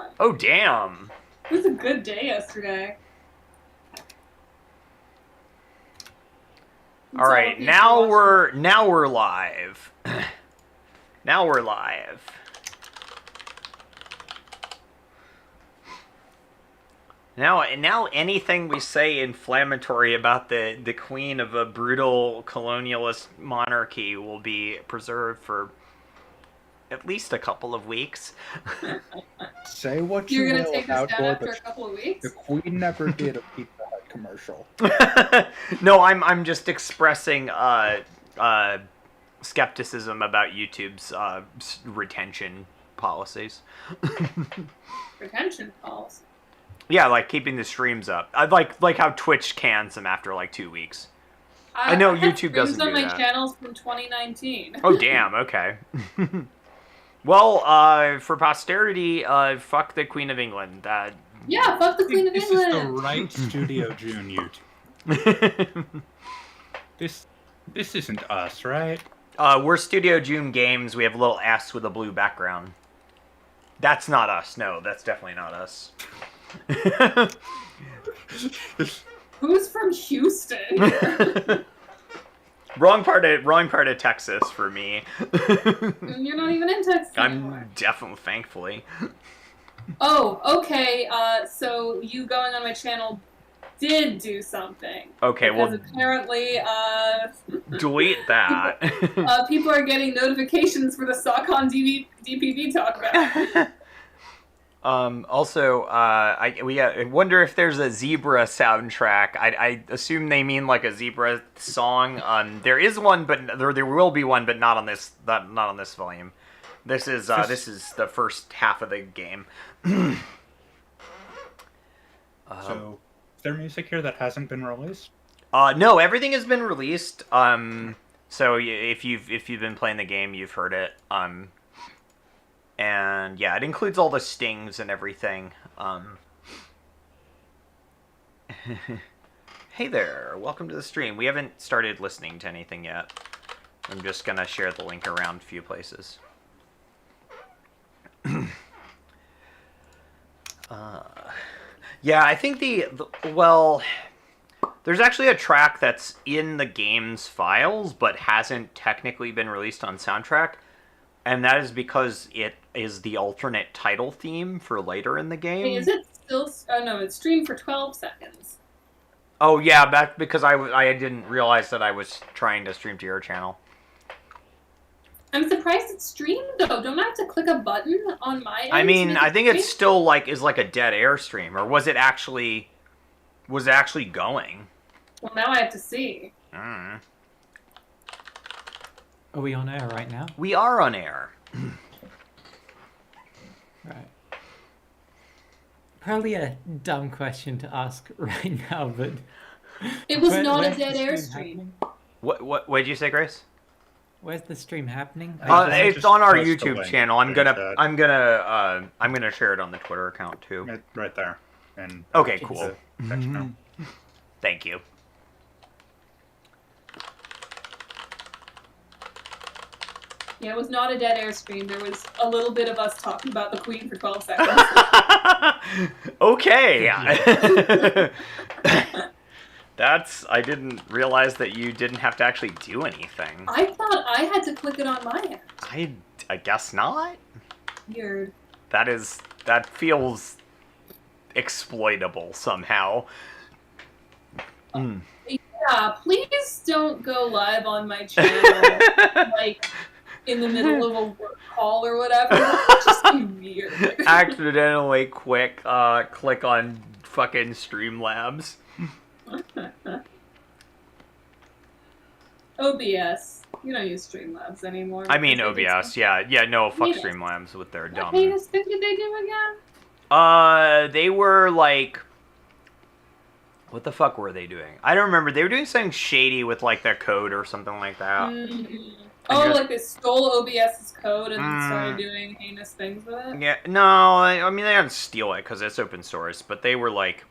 god. Oh, damn. It was a good day yesterday. All right, now we're live. Now we're live. Now anything we say inflammatory about the queen of a brutal colonialist monarchy will be preserved for at least a couple of weeks. Say what You're you gonna will take us about down after a Gorbachev. couple of weeks? The Queen never did a Pizza Hut commercial. No, I'm just expressing skepticism about YouTube's retention policies. Retention calls. Yeah, like keeping the streams up. I like how Twitch cans them after like 2 weeks. I know YouTube doesn't do on my that. channels from 2019. Oh damn, okay. Well, for posterity, fuck the Queen of England. Yeah, fuck the Queen of This England. is the right Studio June YouTube. This isn't us, right? We're Studio June Games. We have a little S with a blue background. That's not us. No, that's definitely not us. Who's from Houston? Wrong part of Texas for me. You're not even in Texas anymore. I'm definitely, thankfully. Oh, okay. So you going on my channel did do something. Okay, because well, apparently, delete that. people are getting notifications for the SOCON DPV talkback. Also, I wonder if there's a zebra soundtrack. I assume they mean like a zebra song. There is one, but there will be one, but not on this volume. This is the first half of the game. So, is there music here that hasn't been released? No, everything has been released. So if you've been playing the game, you've heard it. And yeah, it includes all the stings and everything. Hey there, welcome to the stream. We haven't started listening to anything yet. I'm just gonna share the link around a few places. Yeah, I think well, there's actually a track that's in the game's files, but hasn't technically been released on soundtrack. And that is because it is the alternate title theme for later in the game. Wait, is it still... Oh, no, it's streamed for 12 seconds. Oh, yeah, that's because I didn't realize that I was trying to stream to your channel. I'm surprised it's streamed, though. Don't I have to click a button on my end? I mean, I think stream? it's still is like a dead air stream. Or was it actually going? Well, now I have to see. Mm. Are we on air right now? We are on air. Right. Probably a dumb question to ask right now, but... It was not a where's dead the air stream stream. happening? What did you say, Grace? Where's the stream happening? It's on our post the YouTube link channel. I'm in gonna chat. share it on the Twitter account too. Right there. And Okay, cool. the text now. Thank you. Yeah, it was not a dead air stream. There was a little bit of us talking about the Queen for 12 seconds. Okay. I didn't realize that you didn't have to actually do anything. I thought I had to click it on my end. I guess not. Weird. That feels exploitable somehow. Yeah, please don't go live on my channel, like, in the middle of a work call or whatever. That'd just be weird. Accidentally click on fucking Streamlabs. OBS. You don't use Streamlabs anymore. I mean because they did OBS, yeah, no, fuck Heinous. Streamlabs with their What dumb. heinous thing did they do again? They were like, what the fuck were they doing? I don't remember. They were doing something shady with like their code or something like that. Mm-hmm. Oh, like they stole OBS's code and then started doing heinous things with it? Yeah, no, I mean they didn't steal it because it's open source, but they were like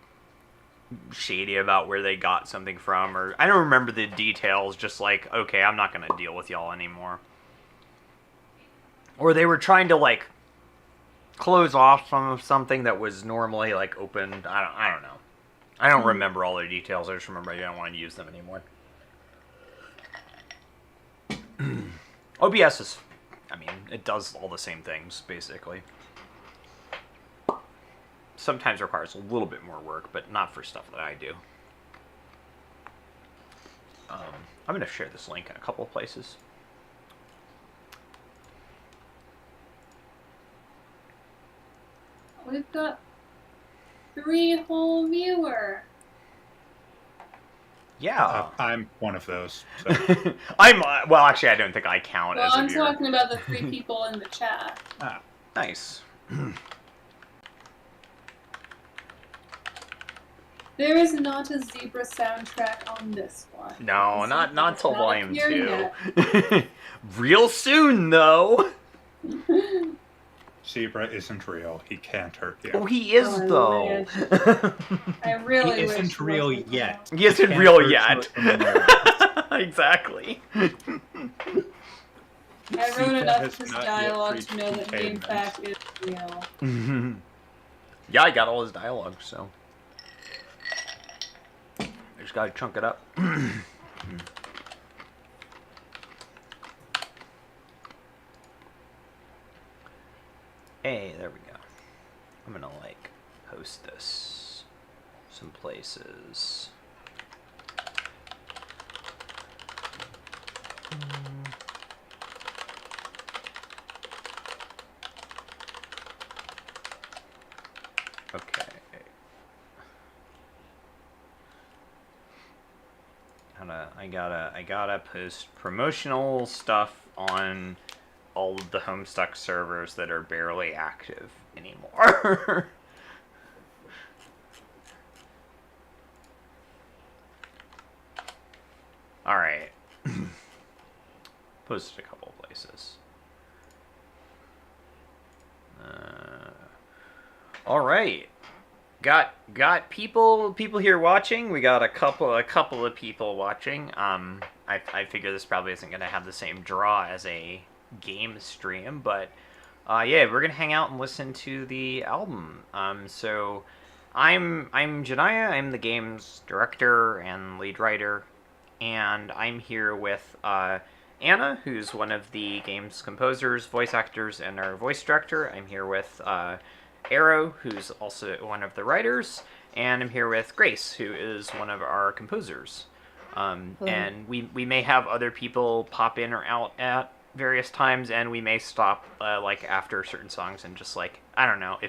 shady about where they got something from, or I don't remember the details. Just like, okay, I'm not gonna deal with y'all anymore. Or they were trying to like close off something that was normally like opened. I don't know. I don't remember all the details. I just remember I didn't want to use them anymore. OBS is, I mean, it does all the same things basically. Sometimes requires a little bit more work, but not for stuff that I do. I'm going to share this link in a couple of places. We've got 3 whole viewer. Yeah. I'm one of those. So. Well, actually, I don't think I count Well, as a I'm viewer. talking about the 3 people in the chat. Nice. There is not a zebra soundtrack on this one. No, not till volume 2. Yet. Real soon, though. Zebra isn't real. He can't hurt you. Oh, he is, though. I really He wish isn't real wasn't yet. He isn't Can't real hurt yet. you. Exactly. I wrote Zebra enough has of this not yet dialogue reached to know that he in containment. fact is real. Yeah, I got all his dialogue, so I just gotta chunk it up. Hey, there we go. I'm gonna like post this some places. Okay. I gotta post promotional stuff on all of the Homestuck servers that are barely active anymore. Alright. Posted a couple of places. Alright. Got people here watching. We got a couple of people watching. I figure this probably isn't gonna have the same draw as a game stream, but yeah, we're gonna hang out and listen to the album. So I'm Janaya. I'm the game's director and lead writer, and I'm here with Anna, who's one of the game's composers, voice actors, and our voice director. I'm here with Arrow, who's also one of the writers, and I'm here with Grace, who is one of our composers. And we may have other people pop in or out at various times, and we may stop like after certain songs and just like, I don't know,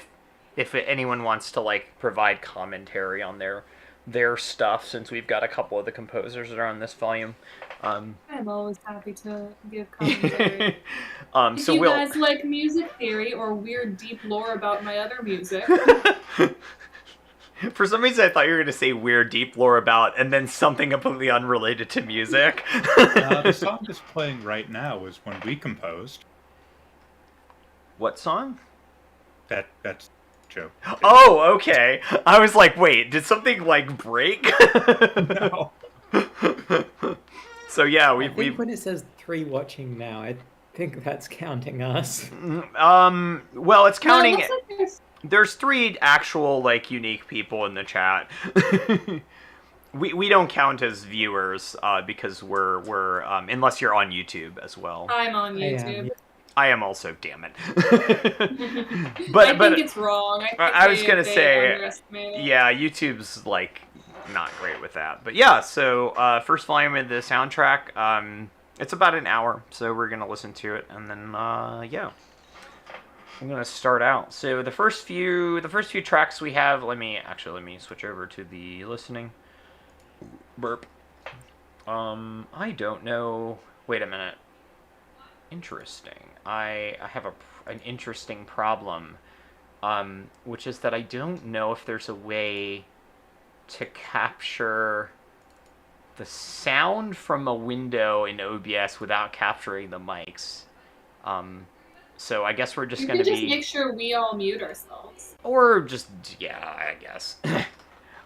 if anyone wants to like provide commentary on their stuff, since we've got a couple of the composers that are on this volume. I'm always happy to give commentary. If So you guys like music theory or weird deep lore about my other music. For some reason, I thought you were going to say weird deep lore about, and then something completely unrelated to music. The song that's playing right now is one we composed. What song? That's a joke. Oh, okay. I was like, wait, did something like break? No. So yeah, I think when it says 3 watching now, I think that's counting us. well, it's counting. No, it looks like There's 3 actual like unique people in the chat. we don't count as viewers because we're unless you're on YouTube as well. I'm on I am, YouTube. yeah. I am also, damn it. I think it's wrong. I was gonna they say, underestimate it. yeah, YouTube's like not great with that. But yeah, so first volume of the soundtrack. It's about an hour, so we're gonna listen to it, and then yeah, I'm gonna start out. So the first few tracks we have. Let me switch over to the listening. Burp. I don't know. Wait a minute. Interesting. I have an interesting problem, which is that I don't know if there's a way to capture the sound from a window in OBS without capturing the mics. So I guess we're just going to just make sure we all mute ourselves. Or just, yeah, I guess.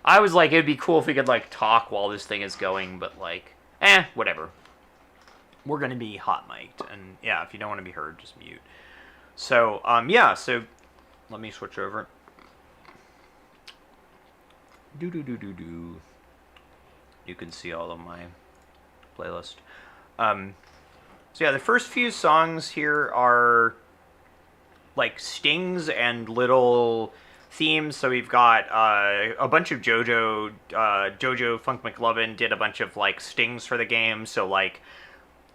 I was like, it'd be cool if we could, like, talk while this thing is going, but, like, whatever. We're going to be hot mic'd, and, yeah, if you don't want to be heard, just mute. So, yeah, so Let me switch over. Do do do do do. You can see all of my playlist. So yeah, the first few songs here are like stings and little themes. So we've got a bunch of JoJo Funk McLovin did a bunch of like stings for the game. So like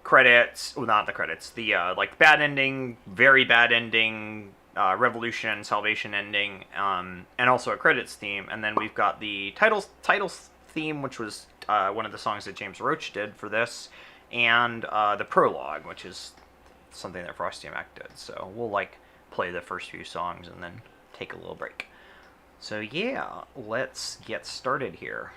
credits, well, not the credits, the like bad ending, very bad ending, Revolution, Salvation ending, and also a credits theme. And then we've got the titles theme, which was one of the songs that James Roach did for this, and the prologue, which is something that Frosty Mac did. So we'll like play the first few songs and then take a little break. So yeah, let's get started here.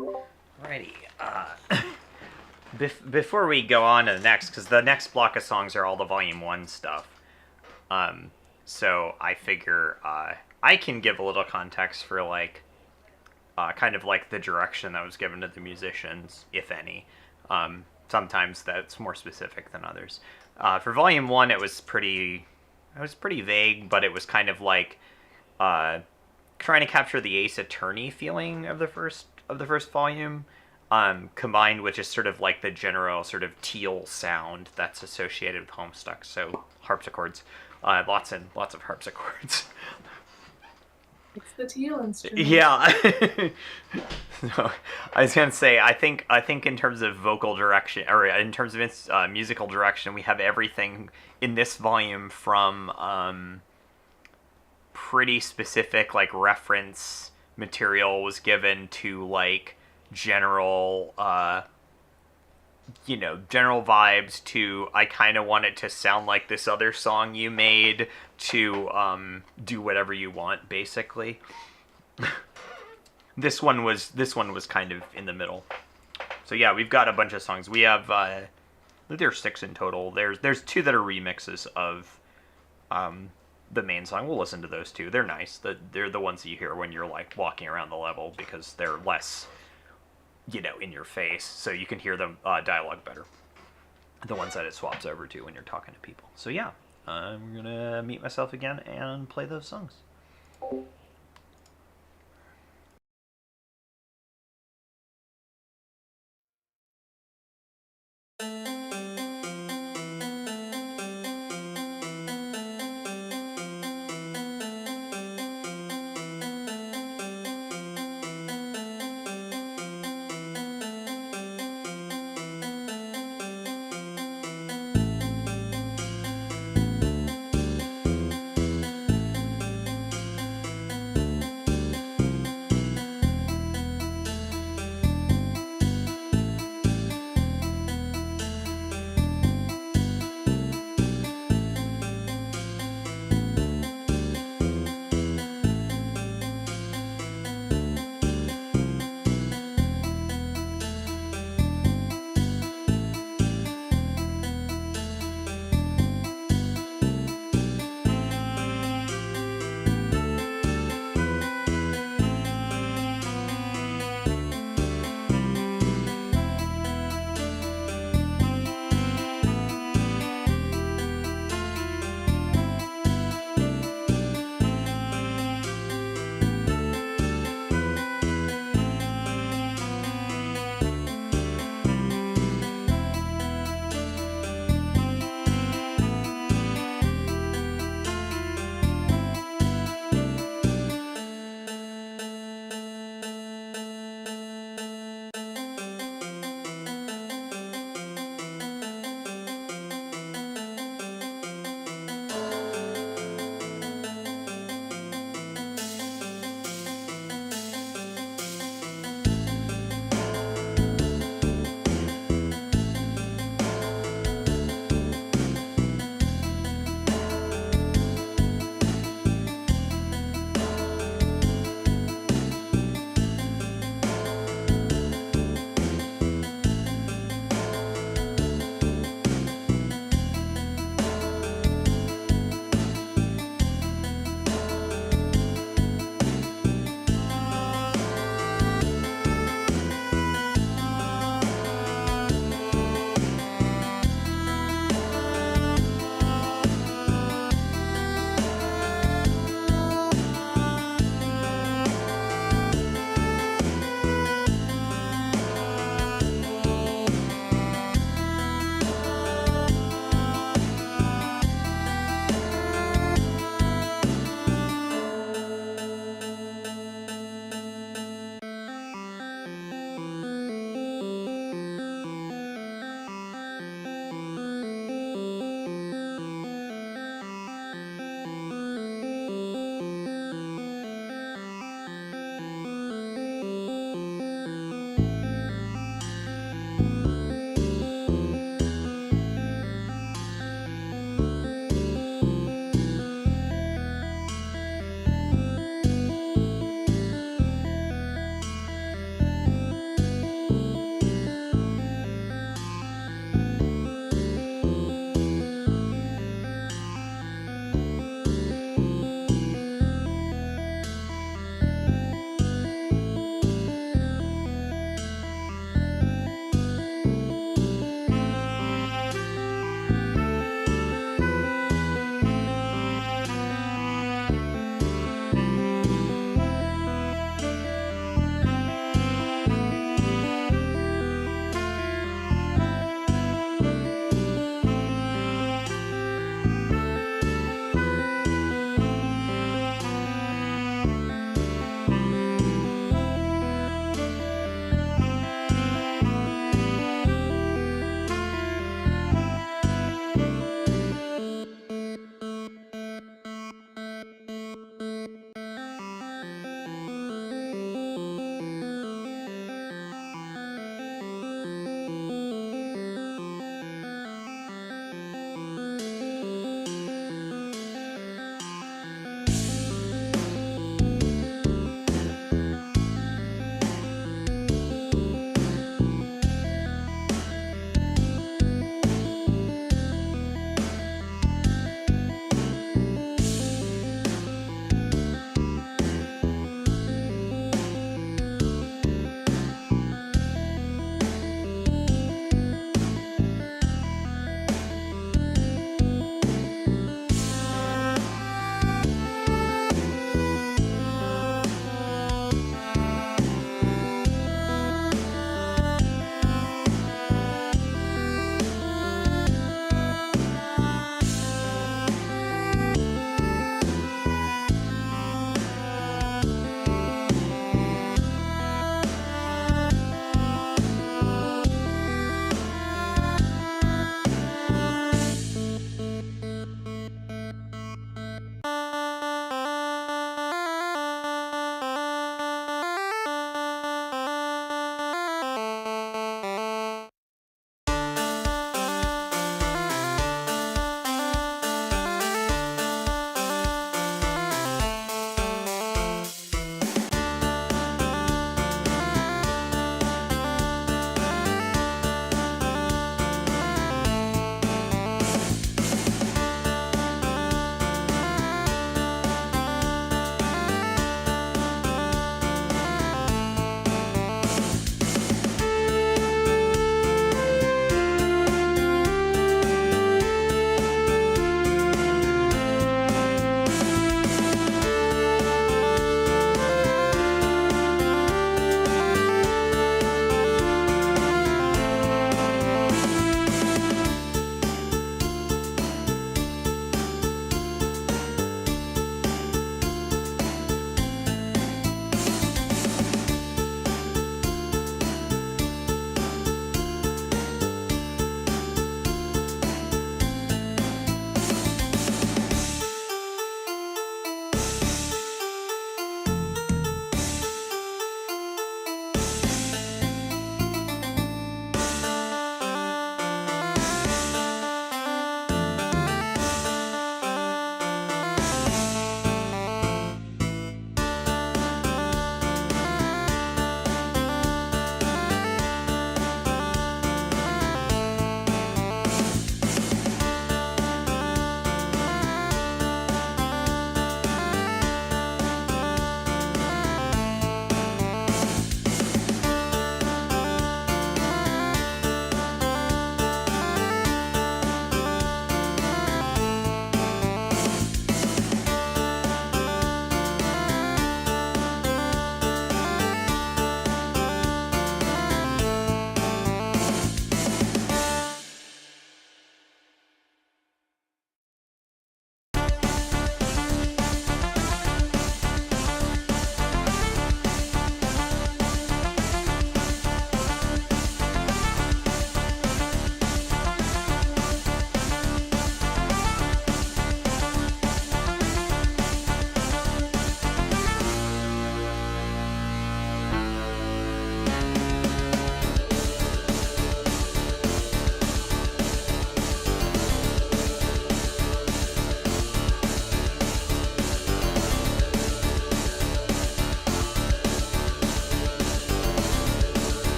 Alrighty. Before we go on to the next, because the next block of songs are all the Volume 1 stuff, so I figure I can give a little context for, like, kind of like the direction that was given to the musicians, if any. Sometimes that's more specific than others. For Volume 1, it was pretty vague, but it was kind of like trying to capture the Ace Attorney feeling of the first volume, combined with just sort of like the general sort of teal sound that's associated with Homestuck. So harpsichords, lots of harpsichords. It's the teal instrument. Yeah. No, I was gonna say, I think in terms of vocal direction, or in terms of musical direction, we have everything in this volume from pretty specific, like, reference material was given to, like, general general vibes, to I kind of want it to sound like this other song you made, to do whatever you want, basically. This one was kind of in the middle. So yeah, we've got a bunch of songs. We have there's 6 in total. There's 2 that are remixes of the main song. We'll listen to those 2. They're nice. They're the ones that you hear when you're, like, walking around the level, because they're less, in your face, so you can hear the dialogue better. The ones that it swaps over to when you're talking to people. So yeah, I'm gonna mute myself again and play those songs.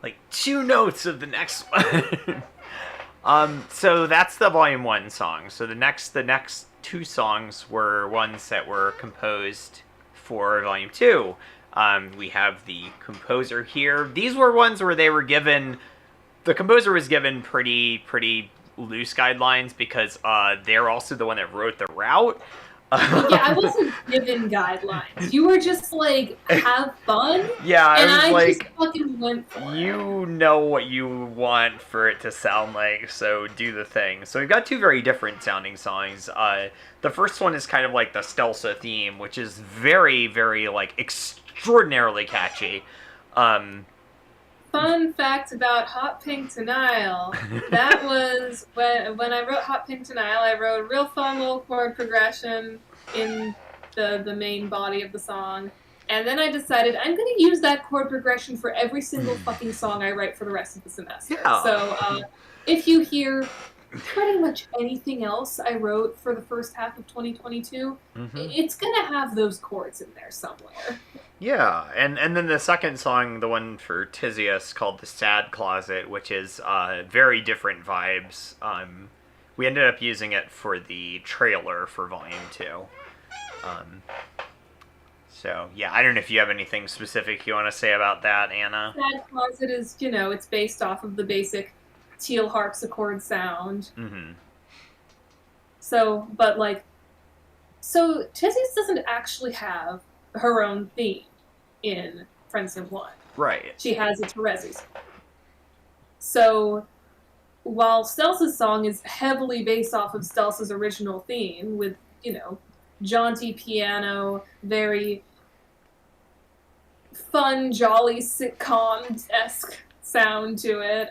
like 2 notes of the next one. So that's the volume 1 song. So the next 2 songs were ones that were composed for volume 2. We have the composer here. These were ones where they were given, the composer was given pretty loose guidelines because they're also the one that wrote the route. Yeah, I wasn't given guidelines. You were just like, have fun. Yeah, and I was I like, just fucking went for you know what you want for it to sound like, so do the thing. So we've got 2 very different sounding songs. The first one is kind of like the Stelsa theme, which is very, very, like, extraordinarily catchy. Fun fact about Hot Pink Denial. That was when I wrote Hot Pink Denial, I wrote a real fun little chord progression in the main body of the song. And then I decided I'm going to use that chord progression for every single fucking song I write for the rest of the semester. Yeah. So if you hear pretty much anything else I wrote for the first half of 2022, it's going to have those chords in there somewhere. Yeah, and then the second song, the one for Tisius, called The Sad Closet, which is very different vibes. We ended up using it for the trailer for Volume 2. So, yeah, I don't know if you have anything specific you want to say about that, Anna. Sad Closet is, it's based off of the basic teal harpsichord sound. Mm-hmm. So Tisius doesn't actually have her own theme in Friendsim 1. Right. She has it to Rezi's. So, while Stelsa's song is heavily based off of Stelsa's original theme, with, jaunty piano, very fun, jolly, sitcom-esque sound to it,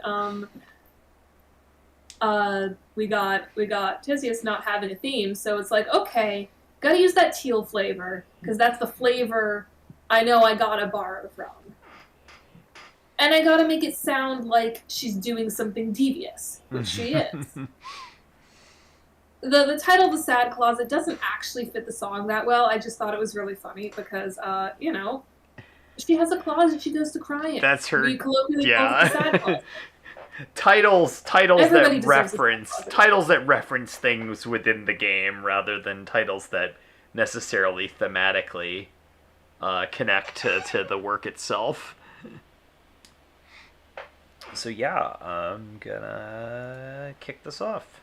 we got Tisius not having a theme, so it's like, okay, gotta use that teal flavor, because that's the flavor I know I gotta borrow from. And I gotta make it sound like she's doing something devious, which she is. The title of The Sad Closet doesn't actually fit the song that well. I just thought it was really funny because, she has a closet she goes to cry in. That's her, We colloquially call it The Sad Closet. titles Everybody that reference things within the game rather than titles that necessarily thematically connect to the work itself. So yeah, I'm gonna kick this off.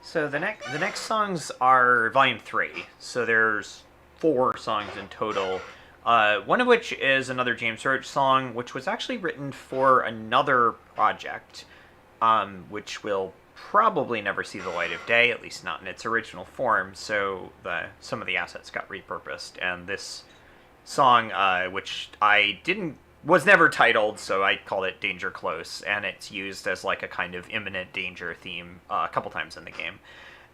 So the next songs are Volume 3. So there's 4 songs in total. One of which is another James Roach song, which was actually written for another project, which will probably never see the light of day, at least not in its original form. So some of the assets got repurposed, and this song, which I didn't was never titled, so I called it Danger Close, and it's used as like a kind of imminent danger theme a couple times in the game.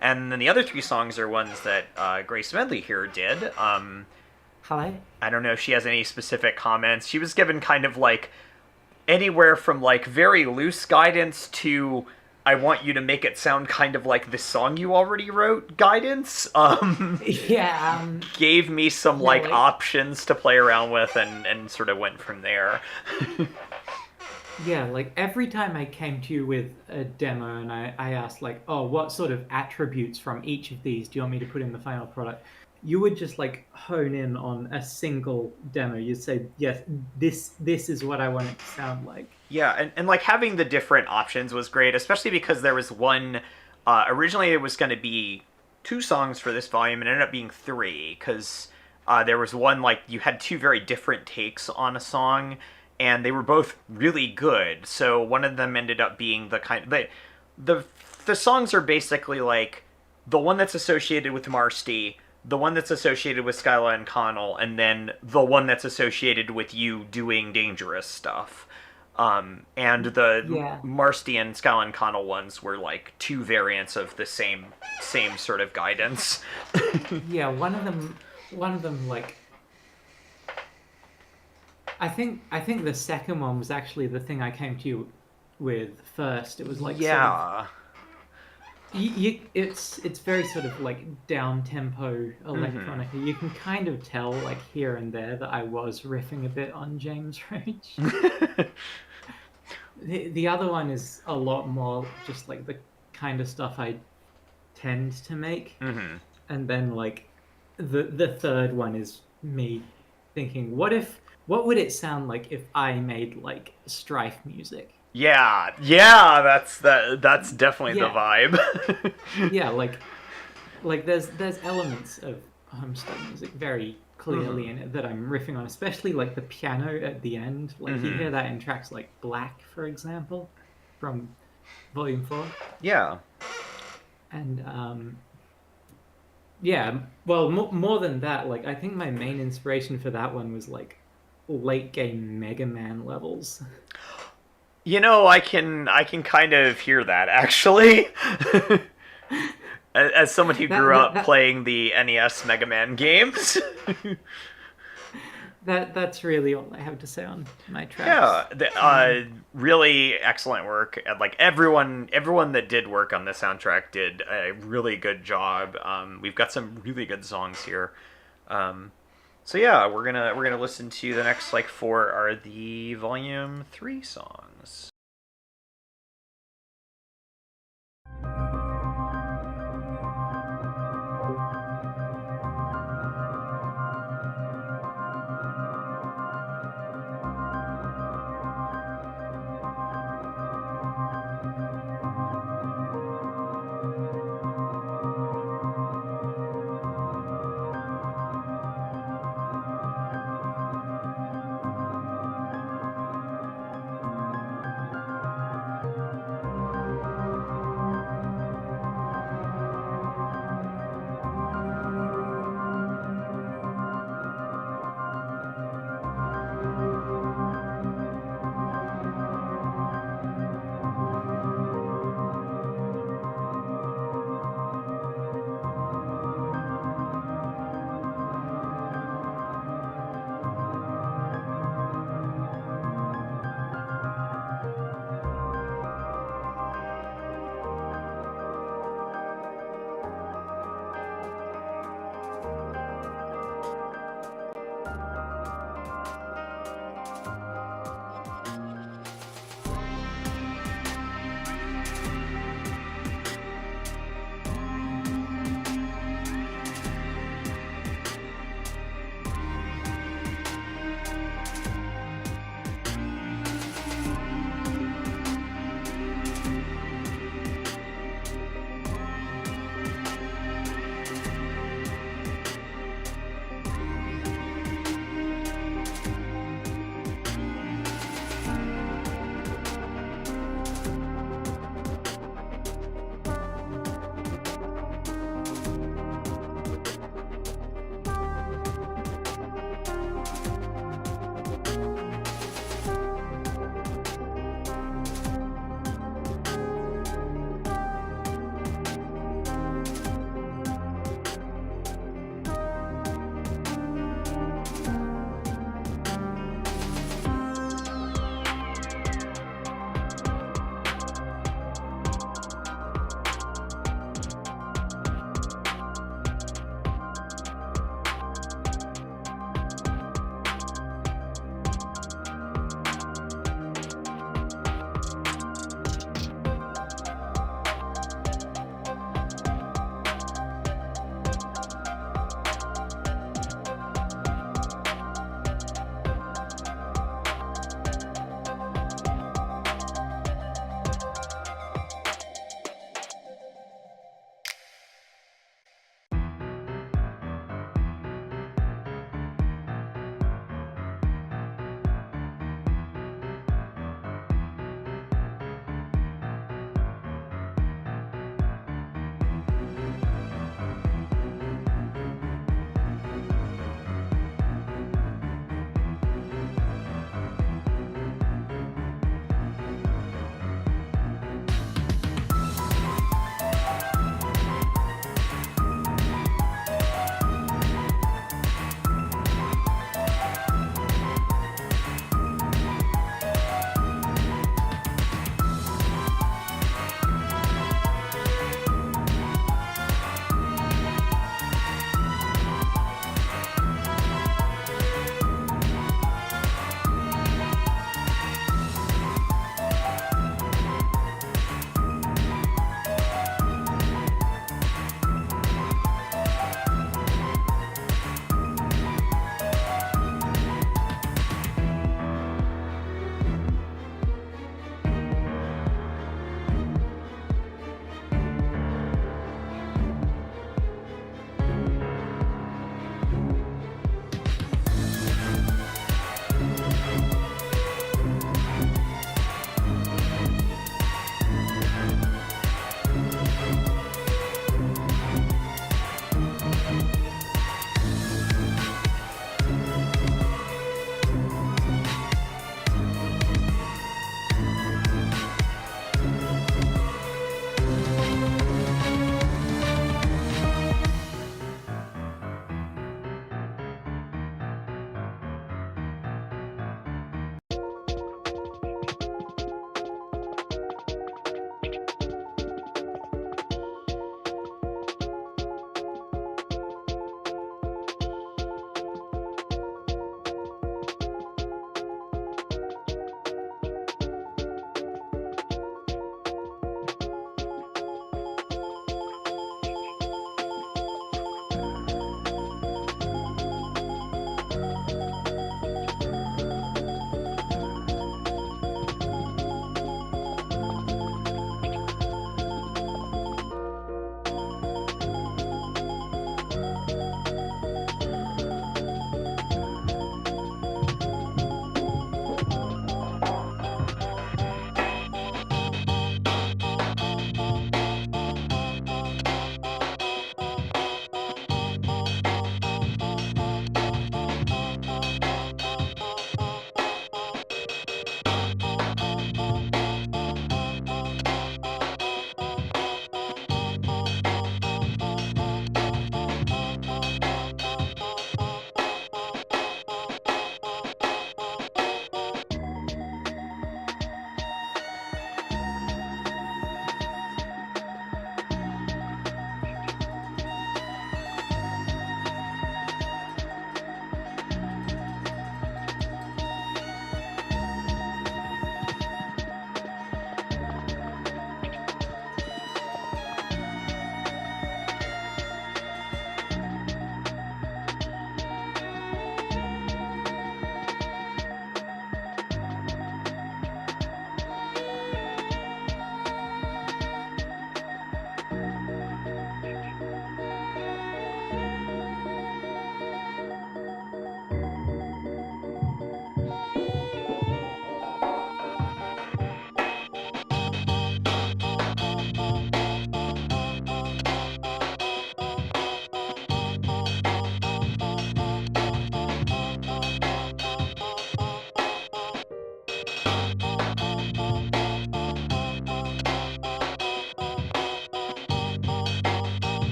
And then the other 3 songs are ones that Grace Medley here did. Hi. I don't know if she has any specific comments. She was given kind of like anywhere from like very loose guidance to I want you to make it sound kind of like the song you already wrote guidance. Yeah. Gave me some Yeah, like like- options to play around with and sort of went from there. Yeah, like every time I came to you with a demo and I asked like, oh, what sort of attributes from each of these do you want me to put in the final product? You would just like hone in on a single demo. You'd say, yes, this is what I want it to sound like. Yeah, and like having the different options was great, especially because there was one. Originally, it was going to be 2 songs for this volume, and it ended up being 3 because there was one like you had 2 very different takes on a song, and they were both really good. So one of them ended up being the kind the songs are basically like the one that's associated with Marsty, the one that's associated with Skyla and Connell, and then the one that's associated with you doing dangerous stuff. And the Yeah. Marsty and Skyla and Connell ones were like 2 variants of the same sort of guidance. Yeah, one of them like I think the second one was actually the thing I came to you with first. It was like Yeah. it's very sort of like down tempo electronica. You can kind of tell like here and there that I was riffing a bit on James Roach. The other one is a lot more just like the kind of stuff I tend to make. Mm-hmm. And then like the third one is me thinking, what would it sound like if I made like strife music? Yeah, that's definitely the vibe. Yeah, like there's elements of Homestead music very clearly in it that I'm riffing on, especially like the piano at the end. Like you hear that in tracks like Black, for example, from Volume 4. Yeah. And yeah, well, more than that, like I think my main inspiration for that one was like late game Mega Man levels. You know, I can kind of hear that actually. As someone who grew up playing the NES Mega Man games. That's really all I have to say on my tracks. Yeah, really excellent work. Like everyone that did work on the soundtrack did a really good job. We've got some really good songs here. So yeah, we're gonna listen to the next like 4 are the Volume 3 songs.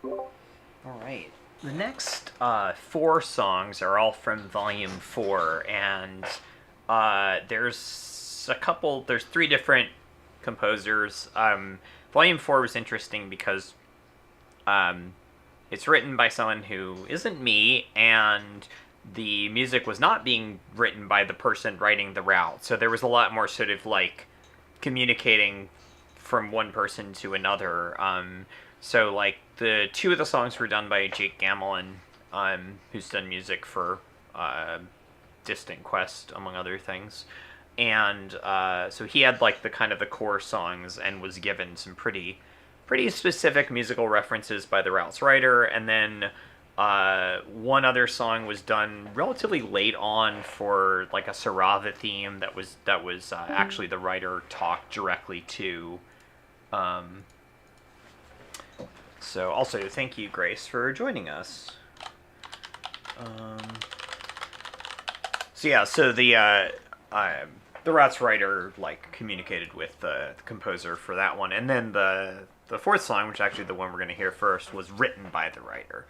All right. The next 4 songs are all from Volume 4, and there's 3 different composers. Volume 4 was interesting because it's written by someone who isn't me, and the music was not being written by the person writing the route. So there was a lot more sort of like communicating from one person to another. So like the 2 of the songs were done by Jake Gamelin, who's done music for Distant Quest, among other things. And so he had like the kind of the core songs and was given some pretty specific musical references by the route's writer. And then one other song was done relatively late on for like a Sarava theme that was actually the writer talked directly to. So also thank you, Grace, for joining us. So the route's writer like communicated with the composer for that one, and then the 4th song, which is actually the one we're going to hear first, was written by the writer.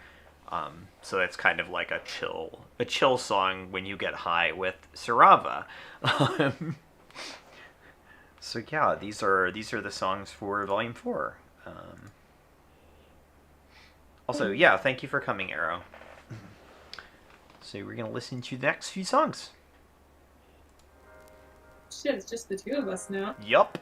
So it's kind of like a chill song when you get high with Sarava. So yeah, these are the songs for Volume 4. Also, yeah, thank you for coming, Arrow. So we're gonna listen to the next few songs. Shit, it's just the 2 of us now. Yup.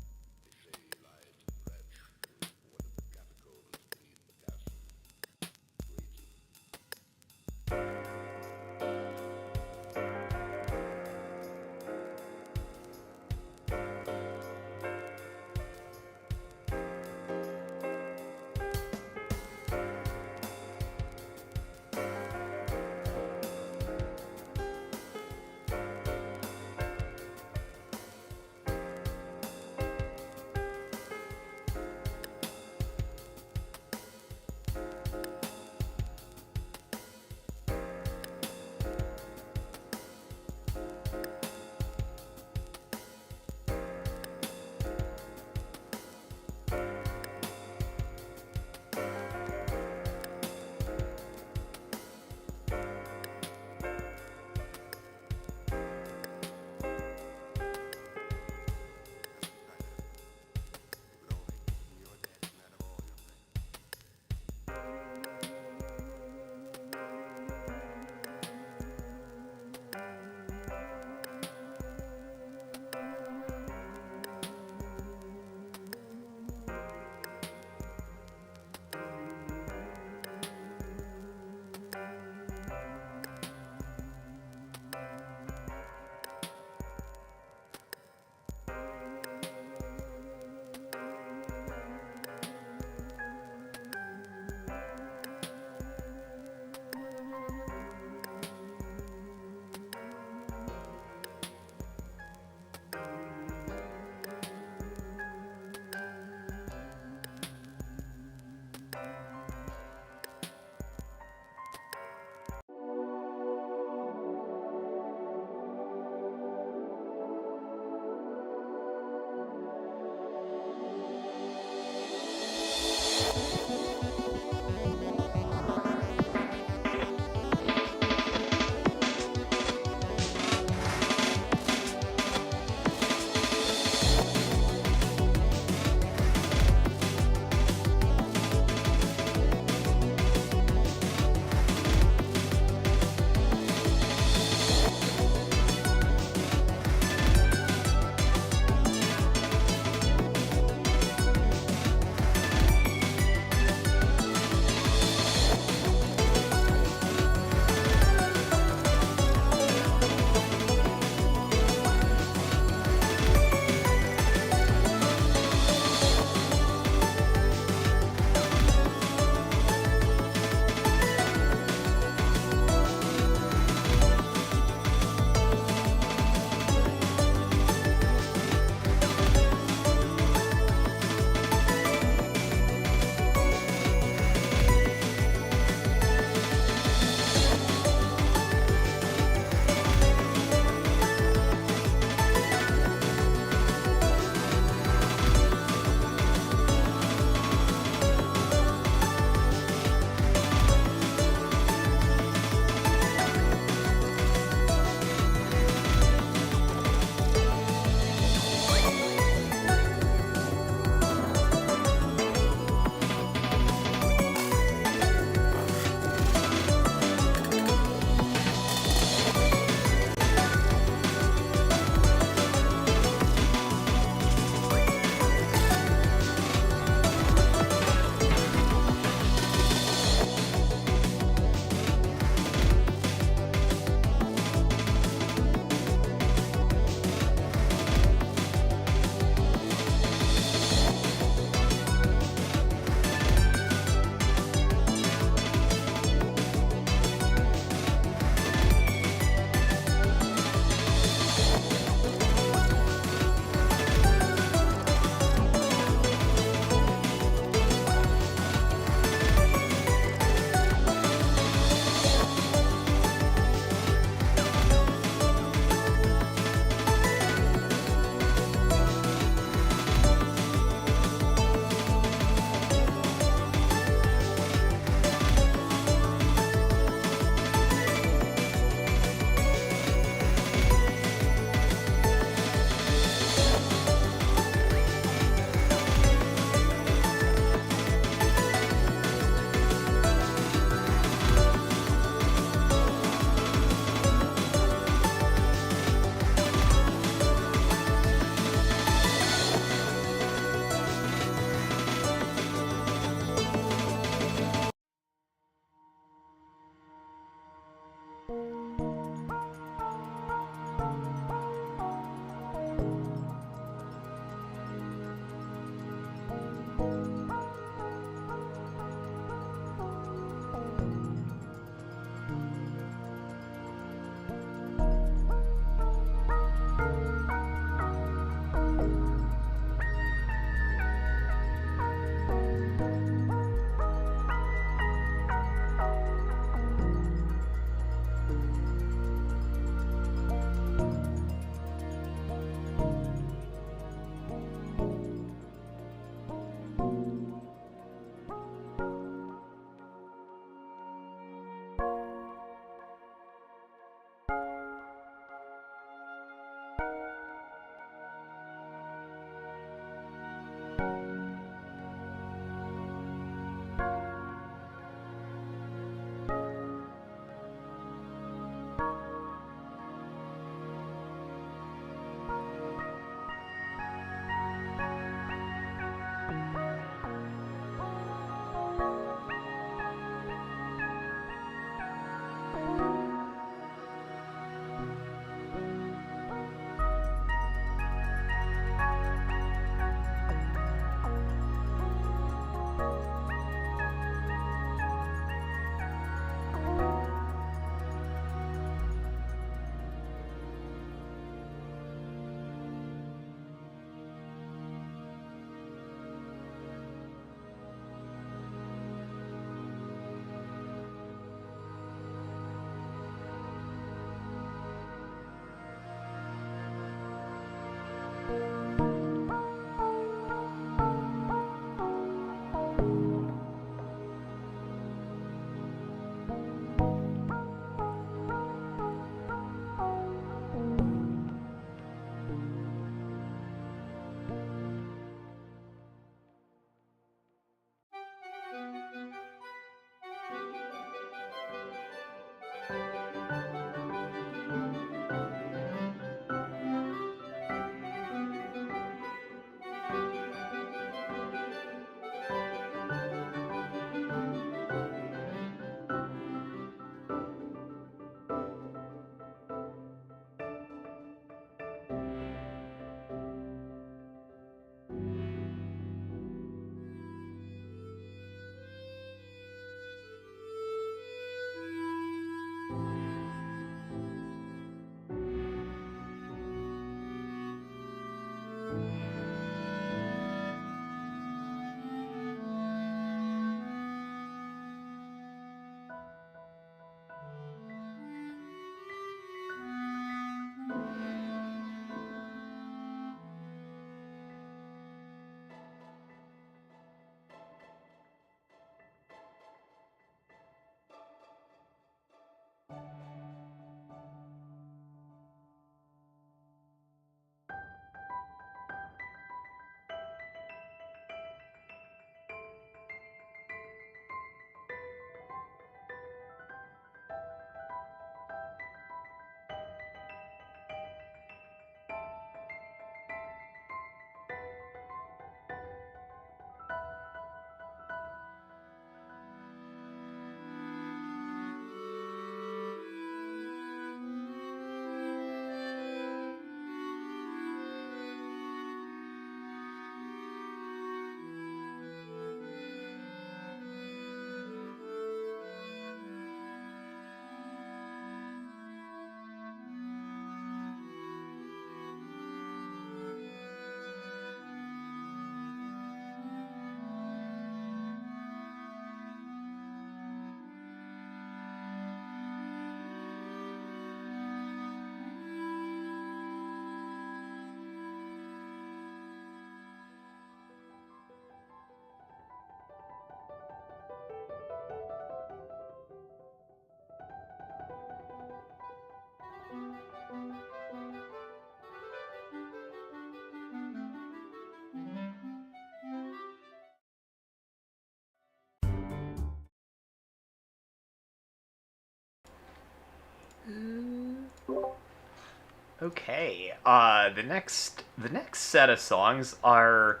Okay. The next set of songs are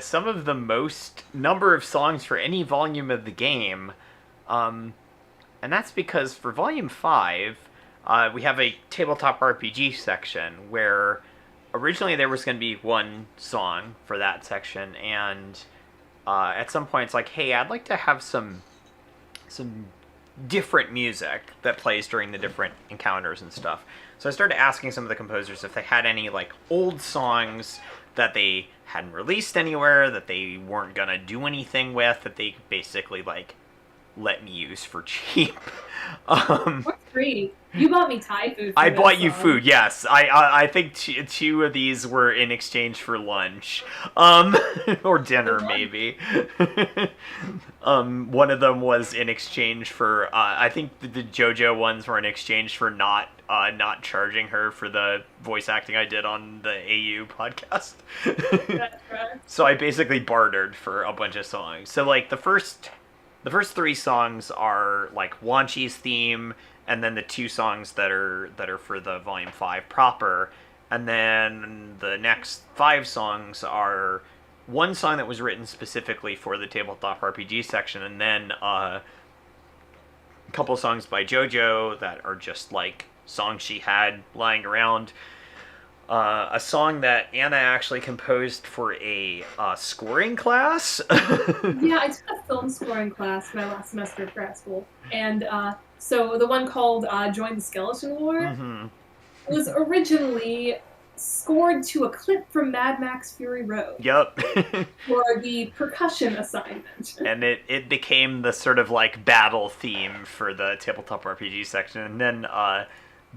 some of the most number of songs for any volume of the game. Um, And that's because for Volume 5, we have a tabletop RPG section where originally there was going to be one song for that section, and at some point it's like, hey, I'd like to have some different music that plays during the different encounters and stuff. So I started asking some of the composers if they had any like old songs that they hadn't released anywhere, that they weren't gonna do anything with, that they basically like let me use for cheap. Or free. You bought me Thai food. I bought you food. Yes, I think two of these were in exchange for lunch, or dinner maybe. One of them was in exchange for. I think the JoJo ones were in exchange for not charging her for the voice acting I did on the AU podcast. That's right. So I basically bartered for a bunch of songs. So like the first 3 songs are like Wanchi's theme, and then the 2 songs that are for the Volume 5 proper, and then the next 5 songs are one song that was written specifically for the tabletop RPG section, and then a couple songs by JoJo that are just like songs she had lying around. A song that Anna actually composed for a scoring class. Yeah, I took a film scoring class my last semester at grad school, and so the one called "Join the Skeleton War" Mm-hmm. was originally scored to a clip from Mad Max Fury Road. Yep. For the percussion assignment. And it became the sort of like battle theme for the tabletop RPG section, and then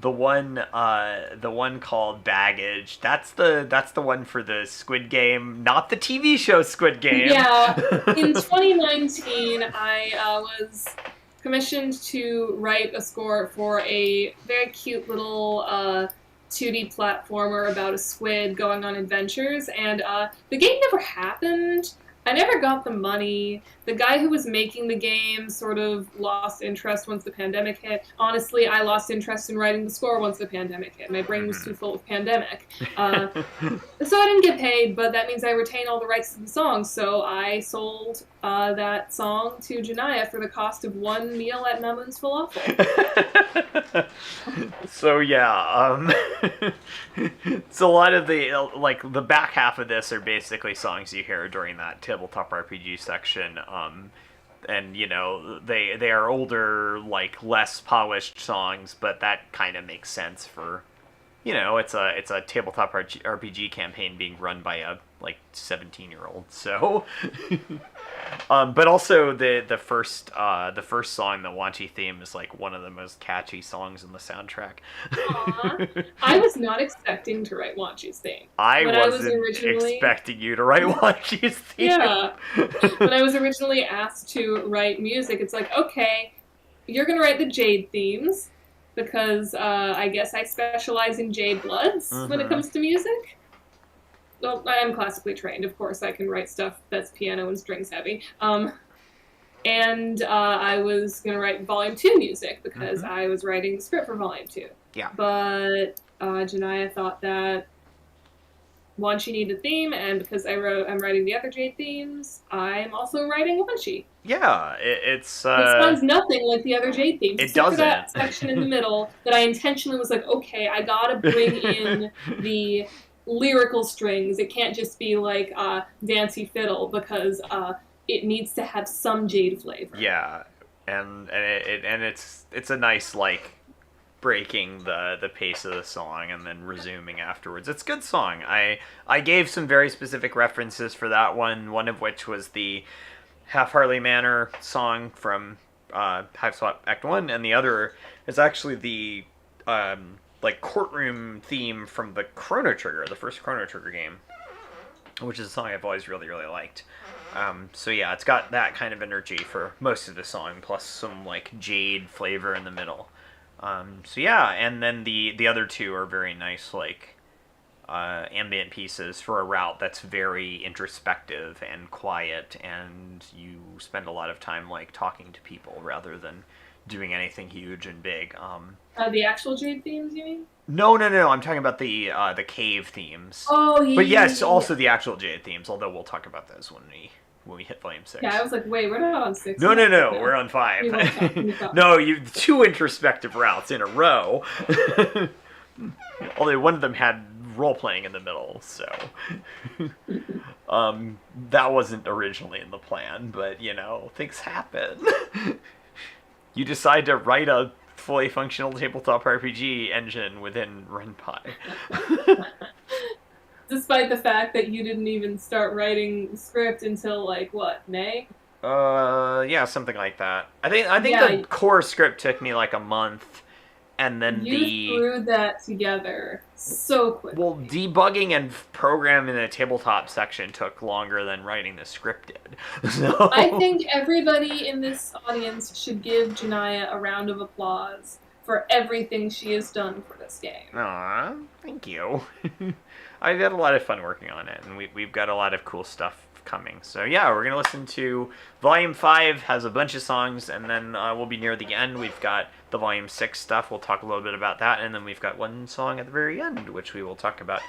the one called Baggage. That's the one for the Squid Game, not the TV show Squid Game. Yeah, in 2019, I was commissioned to write a score for a very cute little 2D platformer about a squid going on adventures, and the game never happened. I never got the money. The guy who was making the game sort of lost interest once the pandemic hit. Honestly, I lost interest in writing the score once the pandemic hit. My brain was too full of pandemic. So I didn't get paid, but that means I retain all the rights to the song. So I sold that song to Janaya for the cost of one meal at Mamun's Falafel. So yeah, so a lot of the like the back half of this are basically songs you hear during that tabletop RPG section, and you know they are older, like less polished songs, but that kind of makes sense for, you know, it's a tabletop RPG campaign being run by a like 17-year-old, so. But also the first song, the Wanchi theme, is like one of the most catchy songs in the soundtrack. Aww. I was not expecting to write Wanchi's theme. I wasn't expecting you to write Wanchi's theme. Yeah. When I was originally asked to write music, it's like, okay, you're gonna write the Jade themes, because I guess I specialize in Jade Bloods when it comes to music. Well, I am classically trained, of course. I can write stuff that's piano and strings heavy. And I was going to write Volume 2 music because I was writing the script for Volume 2. Yeah. But Janaya thought that Wanchi needed a theme, and because I'm writing the other Jade themes, I'm also writing Wanchi. Yeah, it sounds nothing like the other Jade themes. It doesn't. For that section in the middle that I intentionally was like, okay, I gotta bring in the lyrical strings. It can't just be like Dancy Fiddle, because it needs to have some Jade flavor. Yeah, and it's a nice like breaking the pace of the song and then resuming afterwards. It's a good song. I gave some very specific references for that one of which was the Half Harley Manor song from Hive Swap Act 1, and the other is actually the like courtroom theme from the Chrono Trigger, the first Chrono Trigger game, which is a song I've always really, really liked. So yeah, it's got that kind of energy for most of the song, plus some like Jade flavor in the middle. So yeah, and then the other two are very nice, like ambient pieces for a route that's very introspective and quiet, and you spend a lot of time like talking to people rather than doing anything huge and big. The actual Jade themes, you mean? No. I'm talking about the cave themes. Oh, yeah. But yes, also the actual Jade themes. Although we'll talk about those when when we hit volume 6. Yeah, I was like, wait, we're not on 6. No, yet. we're on 5. You won't talk, you talk. No, you 2 introspective routes in a row. Although one of them had role playing in the middle, so that wasn't originally in the plan, but you know, things happen. You decide to write a fully functional tabletop RPG engine within RunPy. Despite the fact that you didn't even start writing script until like what, May? Yeah, something like that. I think Yeah. the core script took me like a month, and then You threw that together so quickly. well, debugging and programming the tabletop section took longer than writing the script did. So I think everybody in this audience should give Janaya a round of applause for everything she has done for this game. Aw, thank you. I've had a lot of fun working on it, and we've got a lot of cool stuff coming. So yeah, we're going to listen to Volume 5, has a bunch of songs, and then we'll be near the end. We've got the Volume 6 stuff. We'll talk a little bit about that, and then we've got one song at the very end, which we will talk about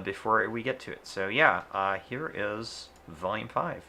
before we get to it. So yeah, here is Volume 5.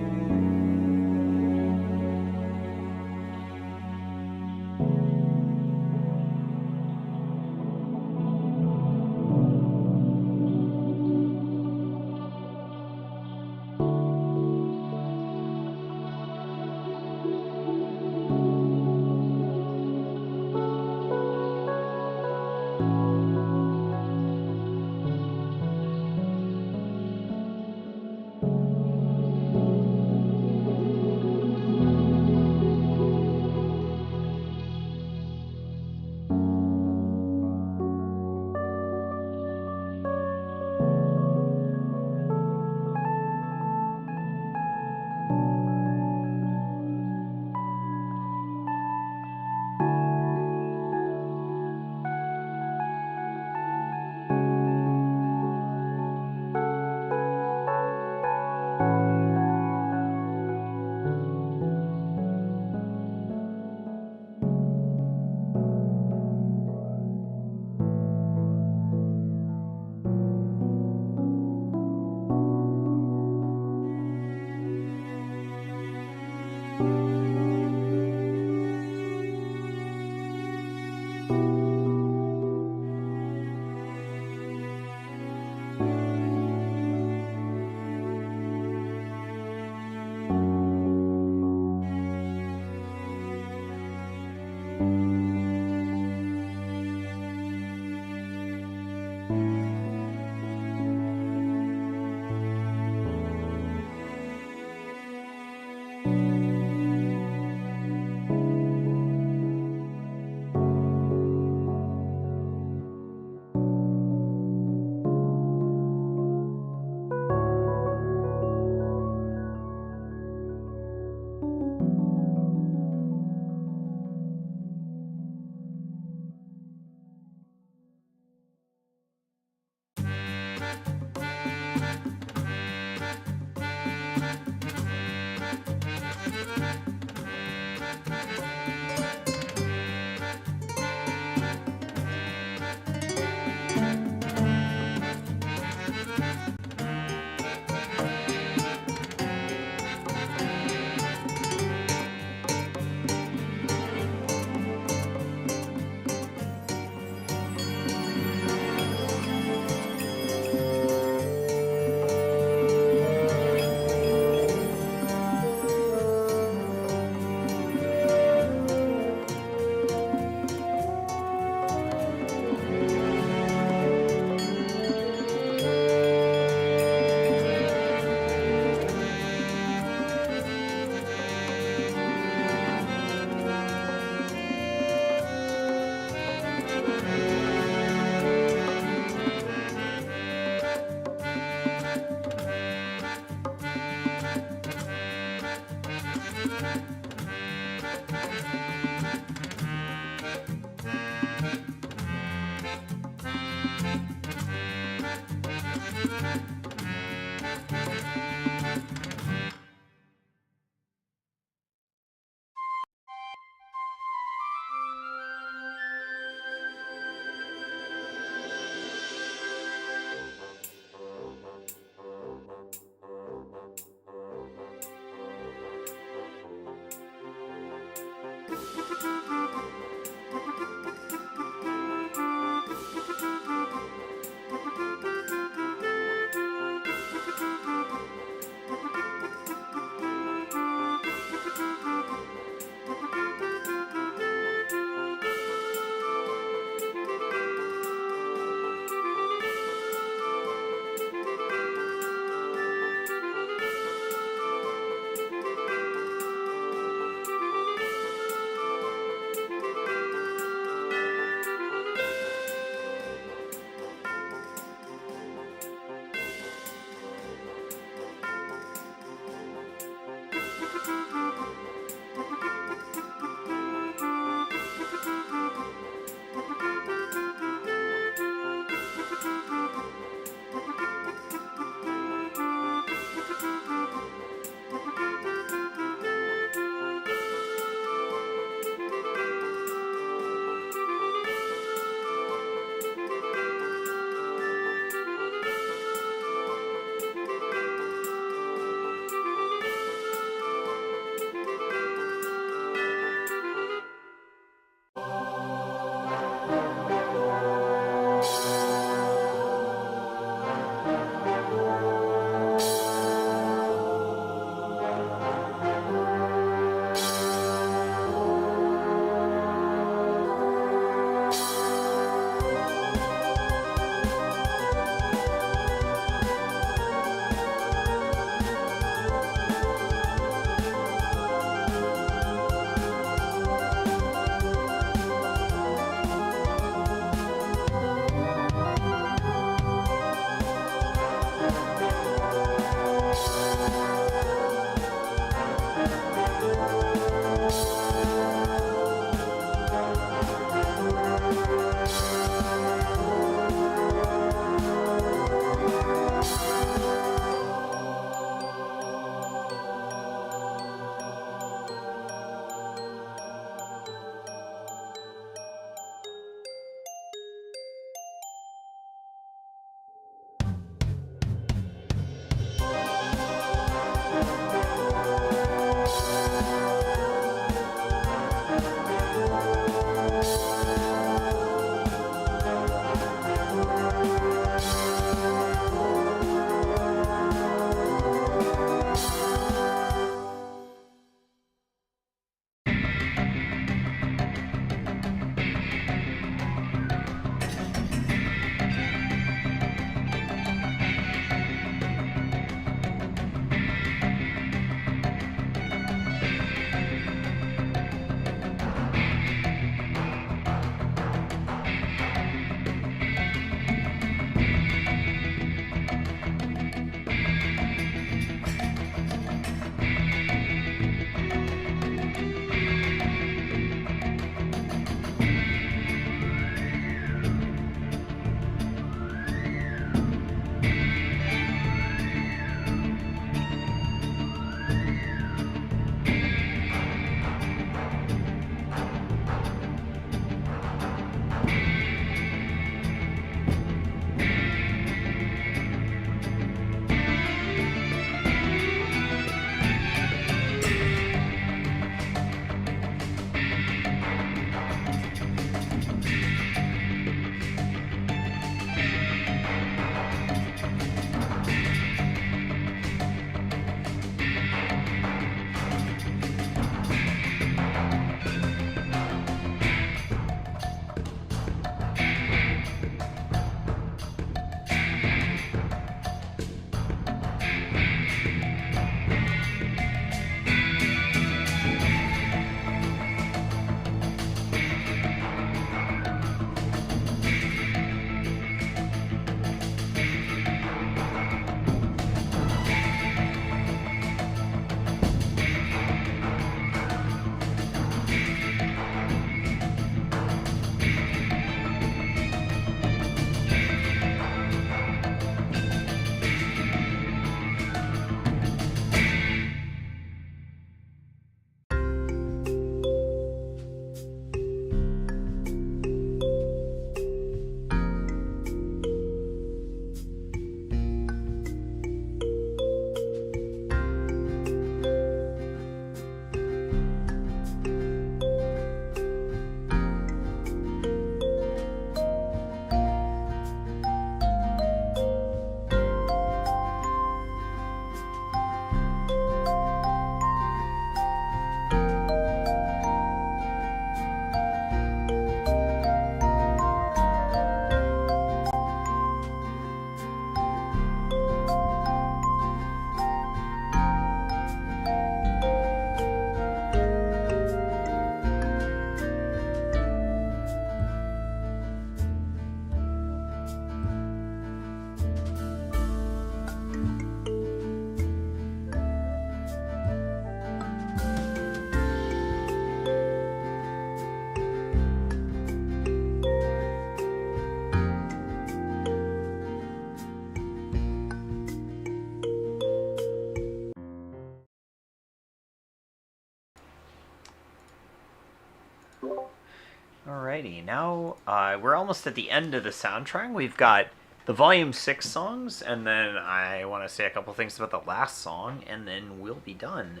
Alrighty, now we're almost at the end of the soundtrack. We've got the Volume 6 songs, and then I want to say a couple things about the last song, and then we'll be done.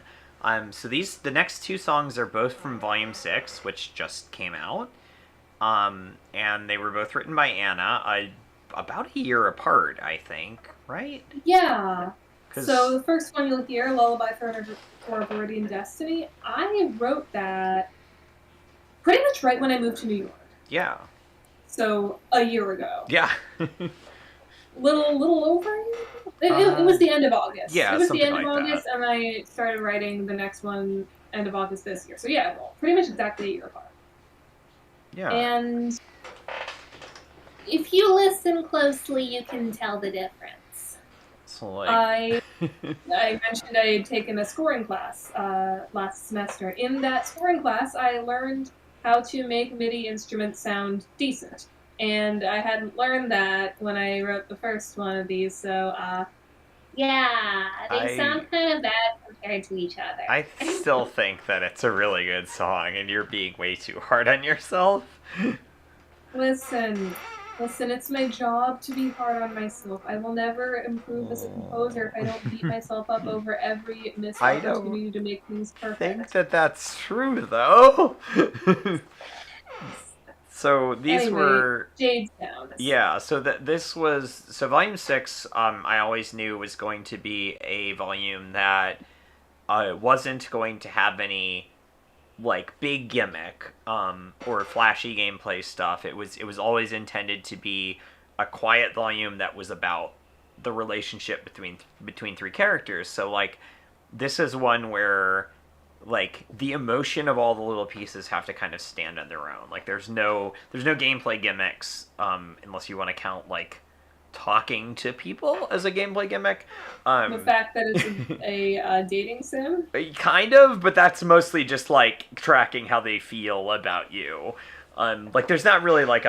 So the next two songs are both from Volume 6, which just came out. And they were both written by Anna, about a year apart, I think, right? Yeah. So the first one you'll hear, Lullaby for Viridian Destiny, I wrote that pretty much right when I moved to New York. Yeah. So a year ago. Yeah. little over a year? It was the end of August. Yeah, it was the end like of August, that. and I started writing the next one end of August this year. So yeah, well, pretty much exactly a year apart. Yeah. And if you listen closely, you can tell the difference. So like... I mentioned I had taken a scoring class last semester. In that scoring class, I learned how to make MIDI instruments sound decent. And I hadn't learned that when I wrote the first one of these, so yeah, they sound kind of bad compared to each other. I still think that it's a really good song, and you're being way too hard on yourself. Listen, it's my job to be hard on myself. I will never improve as a composer if I don't beat myself up over every missed opportunity to make things perfect. I think that that's true, though. So these were Jade Sound. Yeah, so Volume 6. I always knew was going to be a volume that wasn't going to have any like big gimmick or flashy gameplay stuff. It was always intended to be a quiet volume that was about the relationship between three characters. So like this is one where like the emotion of all the little pieces have to kind of stand on their own. Like there's no gameplay gimmicks unless you want to count like talking to people as a gameplay gimmick. The fact that it's a dating sim? Kind of, but that's mostly just like tracking how they feel about you. Like there's not really like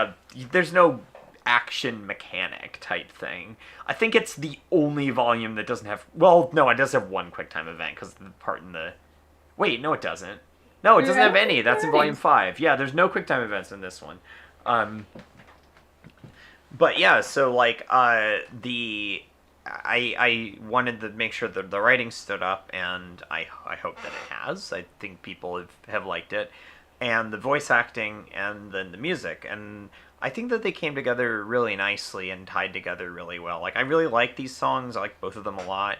there's no action mechanic type thing. I think it's the only volume that doesn't have, well, no, it does have one QuickTime event because the part in the... Wait, no, it doesn't. No, it doesn't have any. That's in Volume 5. Yeah, there's no QuickTime events in this one. But yeah, so like I wanted to make sure that the writing stood up, and I hope that it has. I think people have liked it, and the voice acting, and then the music, and I think that they came together really nicely and tied together really well. Like I really like these songs. I like both of them a lot.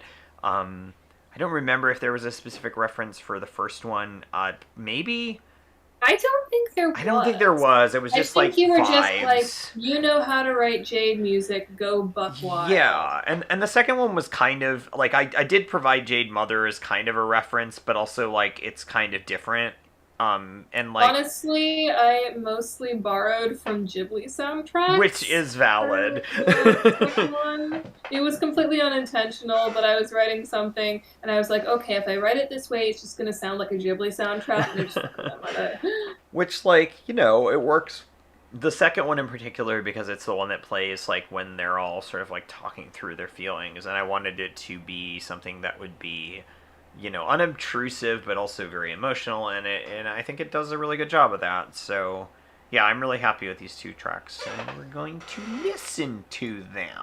I don't remember if there was a specific reference for the first one. Maybe. I don't think there was. I don't think there was. It was just like you were vibes. just like, you know how to write Jade music, go buck wild. Yeah, and the second one was kind of like I did provide Jade Mother as kind of a reference, but also like it's kind of different. And like honestly, I mostly borrowed from Ghibli soundtracks, which is valid. It was completely unintentional, but I was writing something, and I was like, okay, if I write it this way, it's just gonna sound like a Ghibli soundtrack, and I just went with it. Which, like, you know, it works. The second one in particular, because it's the one that plays like when they're all sort of like talking through their feelings, and I wanted it to be something that would be, you know, unobtrusive but also very emotional, and I think it does a really good job of that. So yeah, I'm really happy with these two tracks, and we're going to listen to them.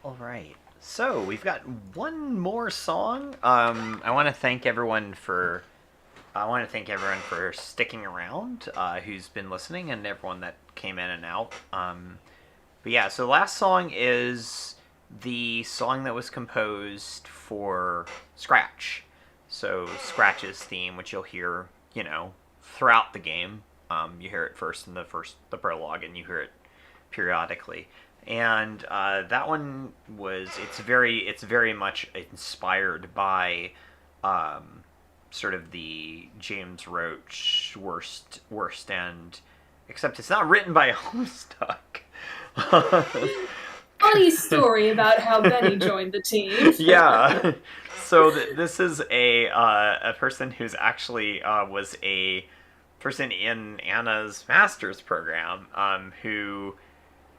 All right. So we've got one more song. I want to thank everyone for. I want to thank everyone for sticking around, who's been listening, and everyone that came in and out. But yeah, so the last song is the song that was composed for Scratch. So Scratch's theme, which you'll hear, throughout the game. You hear it first in the prologue, and you hear it periodically. And that one it's very much inspired by sort of the James Roach worst end, except it's not written by Homestuck. Funny story about how Benny joined the team. Yeah. So this is a person who's actually was a person in Anna's master's program, who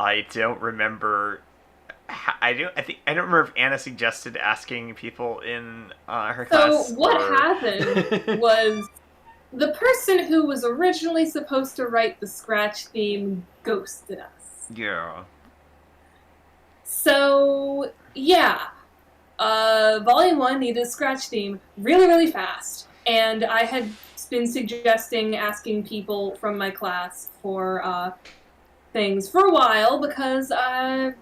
I don't remember. I don't remember if Anna suggested asking people in her class. So what happened was the person who was originally supposed to write the Scratch theme ghosted us. Yeah. So yeah, Volume 1 needed a Scratch theme really, really fast, and I had been suggesting asking people from my class for things for a while because a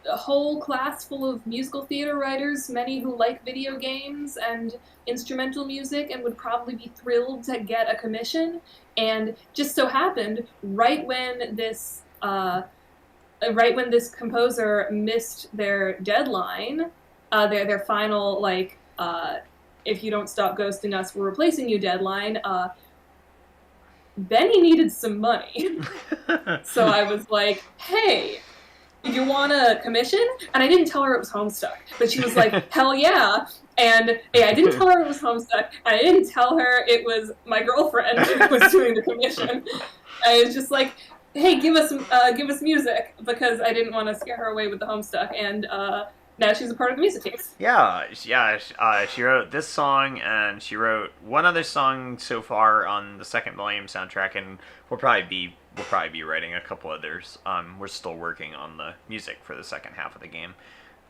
whole class full of musical theater writers, many who like video games and instrumental music and would probably be thrilled to get a commission. And just so happened, right when this composer missed their deadline, their final if you don't stop ghosting us, we're replacing you deadline. Benny needed some money. So I was like, hey, you want a commission? And I didn't tell her it was Homestuck, but she was like, hell yeah. And yeah, I didn't tell her it was Homestuck. I didn't tell her it was my girlfriend who was doing the commission. I was just like, hey, give us music, because I didn't want to scare her away with the Homestuck. And now she's a part of the music team. Yeah. She wrote this song, and she wrote one other song so far on the second volume soundtrack, and we'll probably be writing a couple others. We're still working on the music for the second half of the game.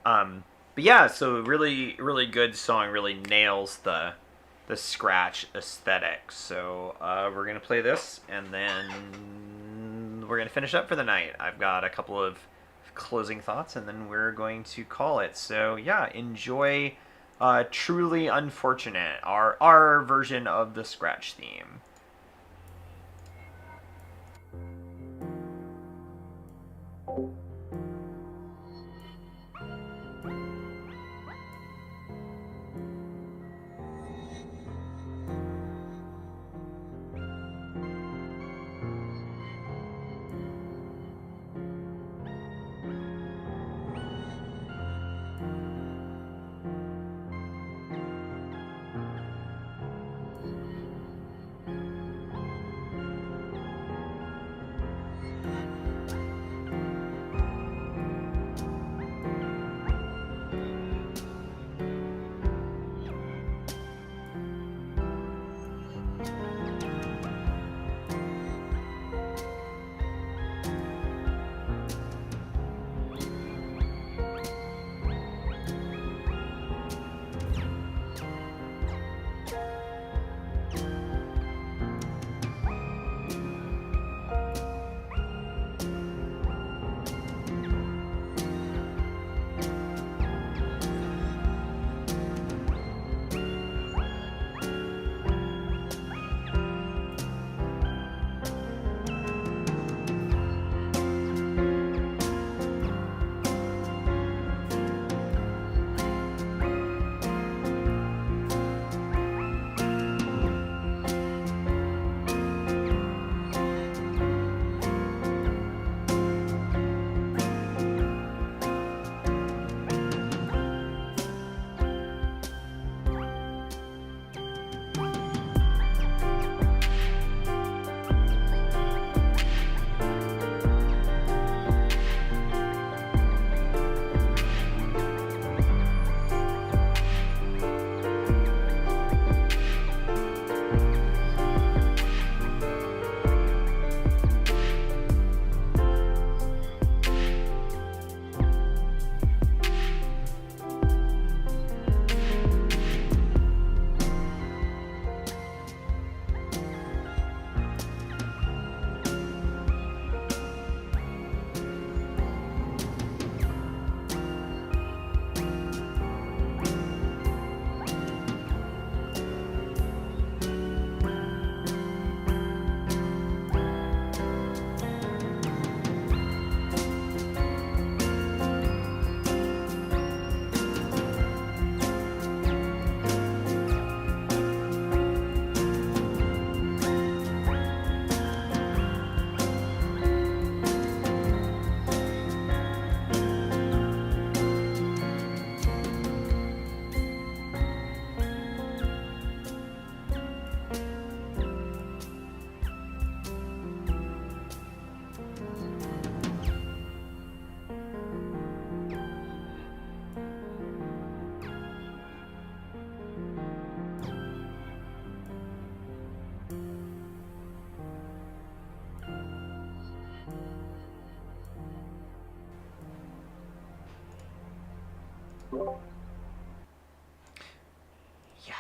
But yeah, so really, really good song. Really nails the Scratch aesthetic. So we're gonna play this, and then we're gonna finish up for the night. I've got a couple of closing thoughts, and then we're going to call it. So yeah, enjoy Truly Unfortunate, our version of the Scratch theme.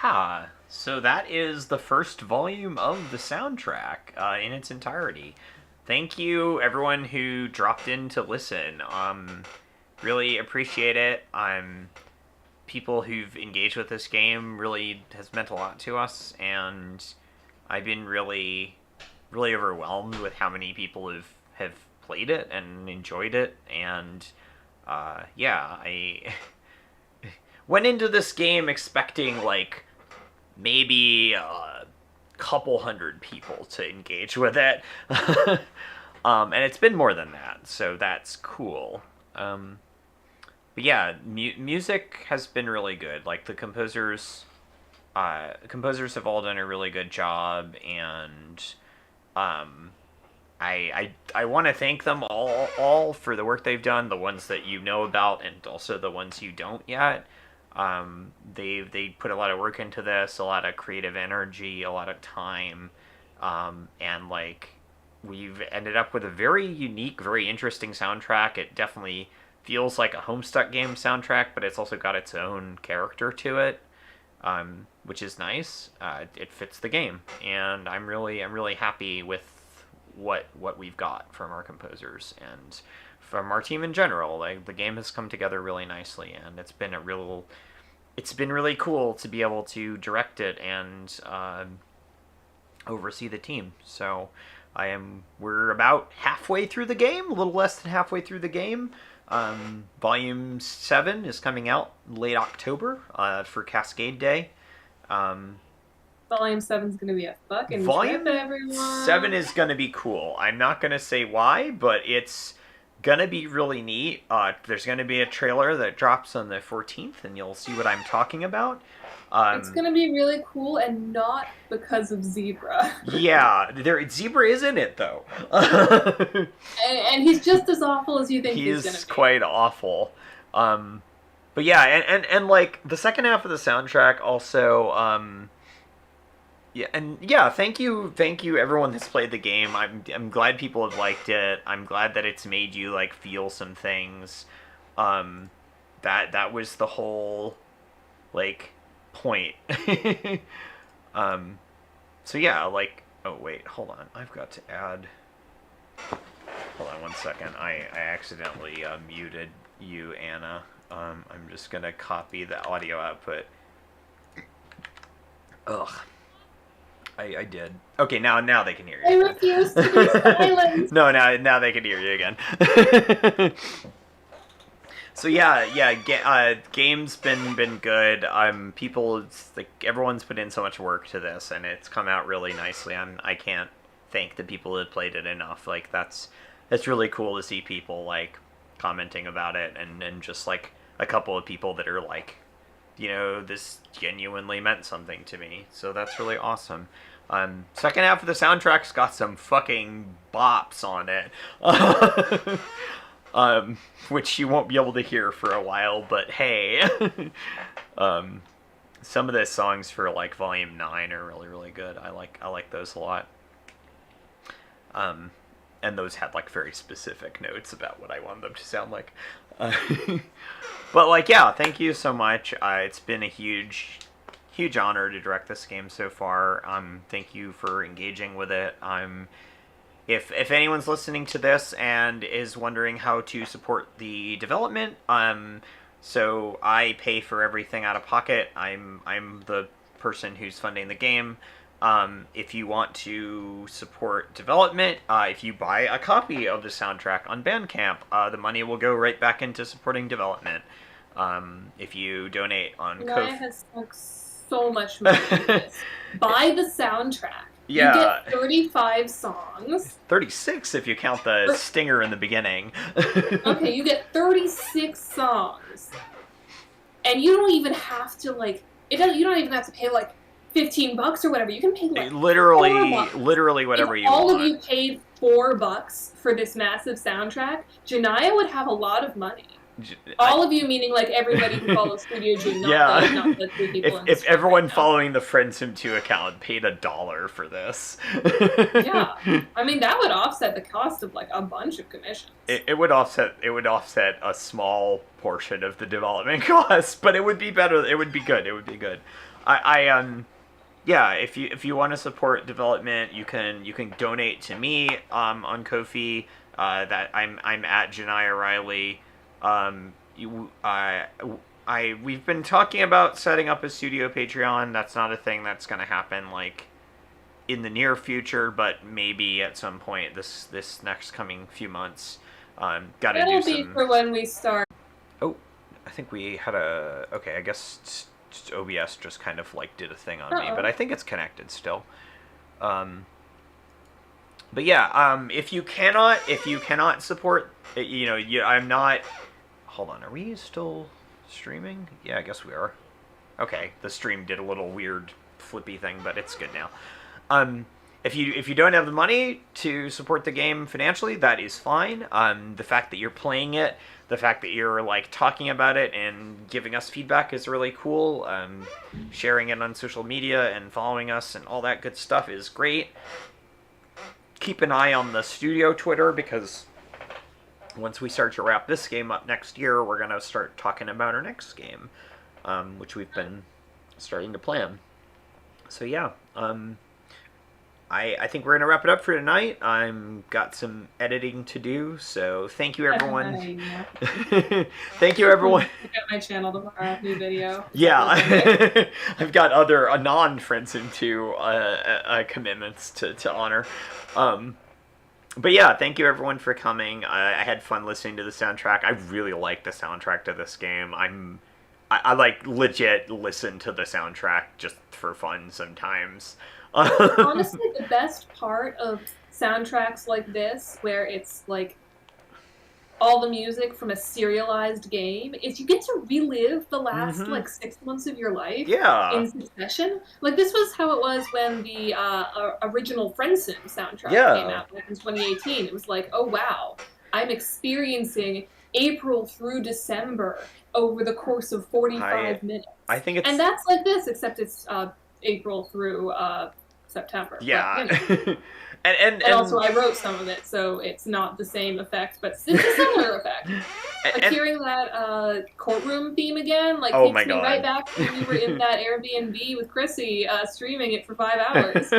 Yeah, so that is the first volume of the soundtrack in its entirety. Thank you, everyone who dropped in to listen. Really appreciate it. People who've engaged with this game really has meant a lot to us, and I've been really, really overwhelmed with how many people have played it and enjoyed it. And yeah, I went into this game expecting like maybe a couple hundred people to engage with it. And it's been more than that, so that's cool. But yeah, music has been really good. Like the composers have all done a really good job, and um, I want to thank them all for the work they've done. The ones that you know about, and also the ones you don't yet. They put a lot of work into this, a lot of creative energy, a lot of time, and like we've ended up with a very unique, very interesting soundtrack. It definitely feels like a Homestuck game soundtrack, but it's also got its own character to it, which is nice. It fits the game, and I'm really happy with what we've got from our composers and from our team in general. Like the game has come together really nicely, and it's been really cool to be able to direct it and oversee the team. So we're about halfway through the game, a little less than halfway through the game. Volume 7 is coming out late October for Cascade Day. Volume 7 is going to be a fucking Volume trip, everyone. 7 is going to be cool. I'm not going to say why, but it's going to be really neat. There's going to be a trailer that drops on the 14th, and you'll see what I'm talking about. It's going to be really cool, and not because of Zebra. Yeah, Zebra is in it, though. and he's just as awful as you think he's going to be. He's quite awful. But yeah, and like, the second half of the soundtrack also... Yeah, and yeah, thank you everyone that's played the game. I'm glad people have liked it. I'm glad that it's made you like feel some things. That was the whole like point. So yeah, like, oh wait, hold on. I've got to add. Hold on 1 second. I accidentally muted you, Anna. I'm just gonna copy the audio output. Ugh. I did. Okay, now they can hear you. I refuse to be silenced. No, now they can hear you again. So yeah, game's been good. Everyone's put in so much work to this, and it's come out really nicely. I can't thank the people that played it enough. Like that's really cool to see people like commenting about it, and just like a couple of people that are like, you know, this genuinely meant something to me. So that's really awesome. Second half of the soundtrack's got some fucking bops on it. Which you won't be able to hear for a while, but hey. Some of the songs for like Volume 9 are really, really good. I like those a lot. And those had like very specific notes about what I wanted them to sound like. But like, yeah, thank you so much. It's been a huge honor to direct this game so far. Thank you for engaging with it. If anyone's listening to this and is wondering how to support the development, so I pay for everything out of pocket. I'm the person who's funding the game. If you want to support development, if you buy a copy of the soundtrack on Bandcamp, the money will go right back into supporting development. If you donate on Ko-fi... has sunk so much money into this. Buy the soundtrack. Yeah. You get 35 songs. 36 if you count the stinger in the beginning. Okay, you get 36 songs. And you don't even have to, like... you don't even have to pay, like, $15 or whatever. You can pay, like, literally whatever you want. All of you paid $4 for this massive soundtrack, Janaya would have a lot of money. All of you, meaning like everybody who follows Studio June, not the 3 people in if Discord everyone right following the Friendsim 2 account paid $1 for this. Yeah. I mean, that would offset the cost of like a bunch of commissions. It would offset a small portion of the development costs, but it would be better. It would be good. Yeah, if you want to support development, you can donate to me on Ko-fi. That I'm at Janaya Riley. We've been talking about setting up a studio Patreon. That's not a thing that's gonna happen like in the near future, but maybe at some point this next coming few months. That'll be for when we start. Oh, I think we had a... Okay, I guess OBS just kind of like did a thing on me, but I think it's connected still. But yeah, if you cannot support, I'm not. Hold on, are we still streaming? Yeah, I guess we are. Okay, the stream did a little weird flippy thing, but it's good now. If you don't have the money to support the game financially, that is fine. The fact that you're playing it, the fact that you're like talking about it and giving us feedback is really cool. Sharing it on social media and following us and all that good stuff is great. Keep an eye on the studio Twitter, because once we start to wrap this game up next year, we're gonna start talking about our next game, which we've been starting to plan. So yeah, I think we're gonna wrap it up for tonight. I'm got some editing to do, so thank you everyone. Thank you everyone. Check out my channel tomorrow, new video. Yeah, I've got other non-Friendsim 2 commitments to honor. But yeah, thank you everyone for coming. I had fun listening to the soundtrack. I really like the soundtrack to this game. I like legit listen to the soundtrack just for fun sometimes. Honestly, the best part of soundtracks like this, where it's like all the music from a serialized game, is you get to relive the last like 6 months of your life in succession. Like this was how it was when the original Friendsim soundtrack came out back in 2018. It was like, oh wow, I'm experiencing April through December over the course of 45 minutes. I think it's... And that's like this, except it's April through September. Yeah. But, and also I wrote some of it, so it's not the same effect, but it's a similar effect. Like hearing that courtroom theme again, like takes me right back when we were in that Airbnb with Chrissy, streaming it for 5 hours.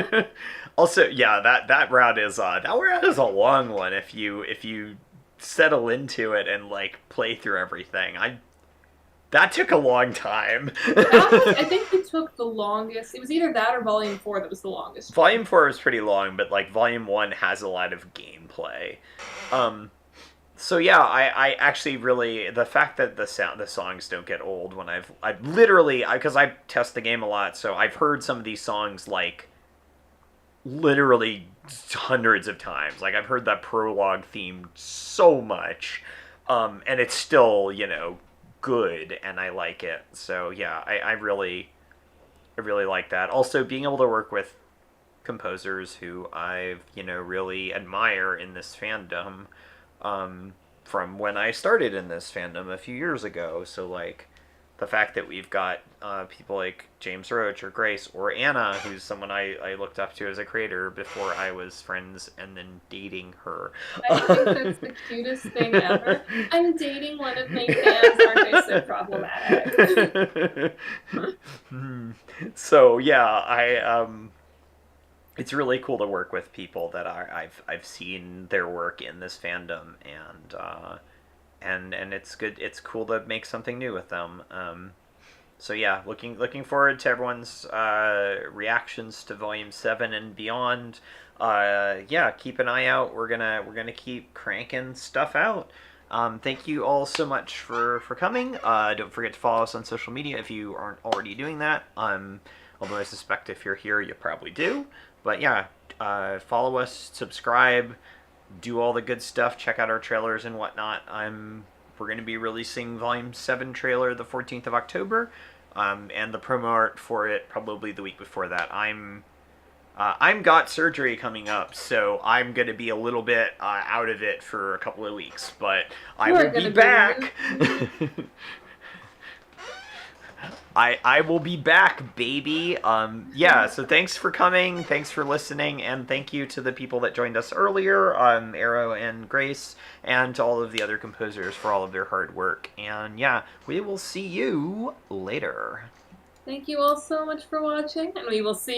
Also, yeah, that route is a long one if you settle into it and like play through everything. That took a long time. I think it took the longest. It was either that or Volume 4 that was the longest. Volume 4 was pretty long, but like Volume 1 has a lot of gameplay. So yeah, I actually really, the fact that the songs don't get old when I've literally, because I test the game a lot, so I've heard some of these songs like literally hundreds of times. Like I've heard that prologue theme so much, and it's still, good, and I like it. So yeah, I really like that. Also, being able to work with composers who I've really admire in this fandom, from when I started in this fandom a few years ago. So like the fact that we've got people like James Roach or Grace or Anna, who's someone I looked up to as a creator before I was friends and then dating her. I think that's the cutest thing ever. I'm dating one of my fans. Aren't they so problematic? So yeah, it's really cool to work with people that I've seen their work in this fandom, and it's good. It's cool to make something new with them. So yeah, looking forward to everyone's reactions to Volume 7 and beyond. Yeah, keep an eye out. We're gonna keep cranking stuff out. Thank you all so much for coming. Don't forget to follow us on social media if you aren't already doing that. Although I suspect if you're here, you probably do. But yeah, follow us, subscribe, do all the good stuff, check out our trailers and whatnot. We're going to be releasing Volume 7 trailer the 14th of October, and the promo art for it probably the week before that. I'm got surgery coming up, so I'm going to be a little bit out of it for a couple of weeks, but I will be back. I will be back, baby. Yeah, so thanks for coming, thanks for listening, and thank you to the people that joined us earlier, Arrow and Grace, and to all of the other composers for all of their hard work. And yeah, we will see you later. Thank you all so much for watching, and we will see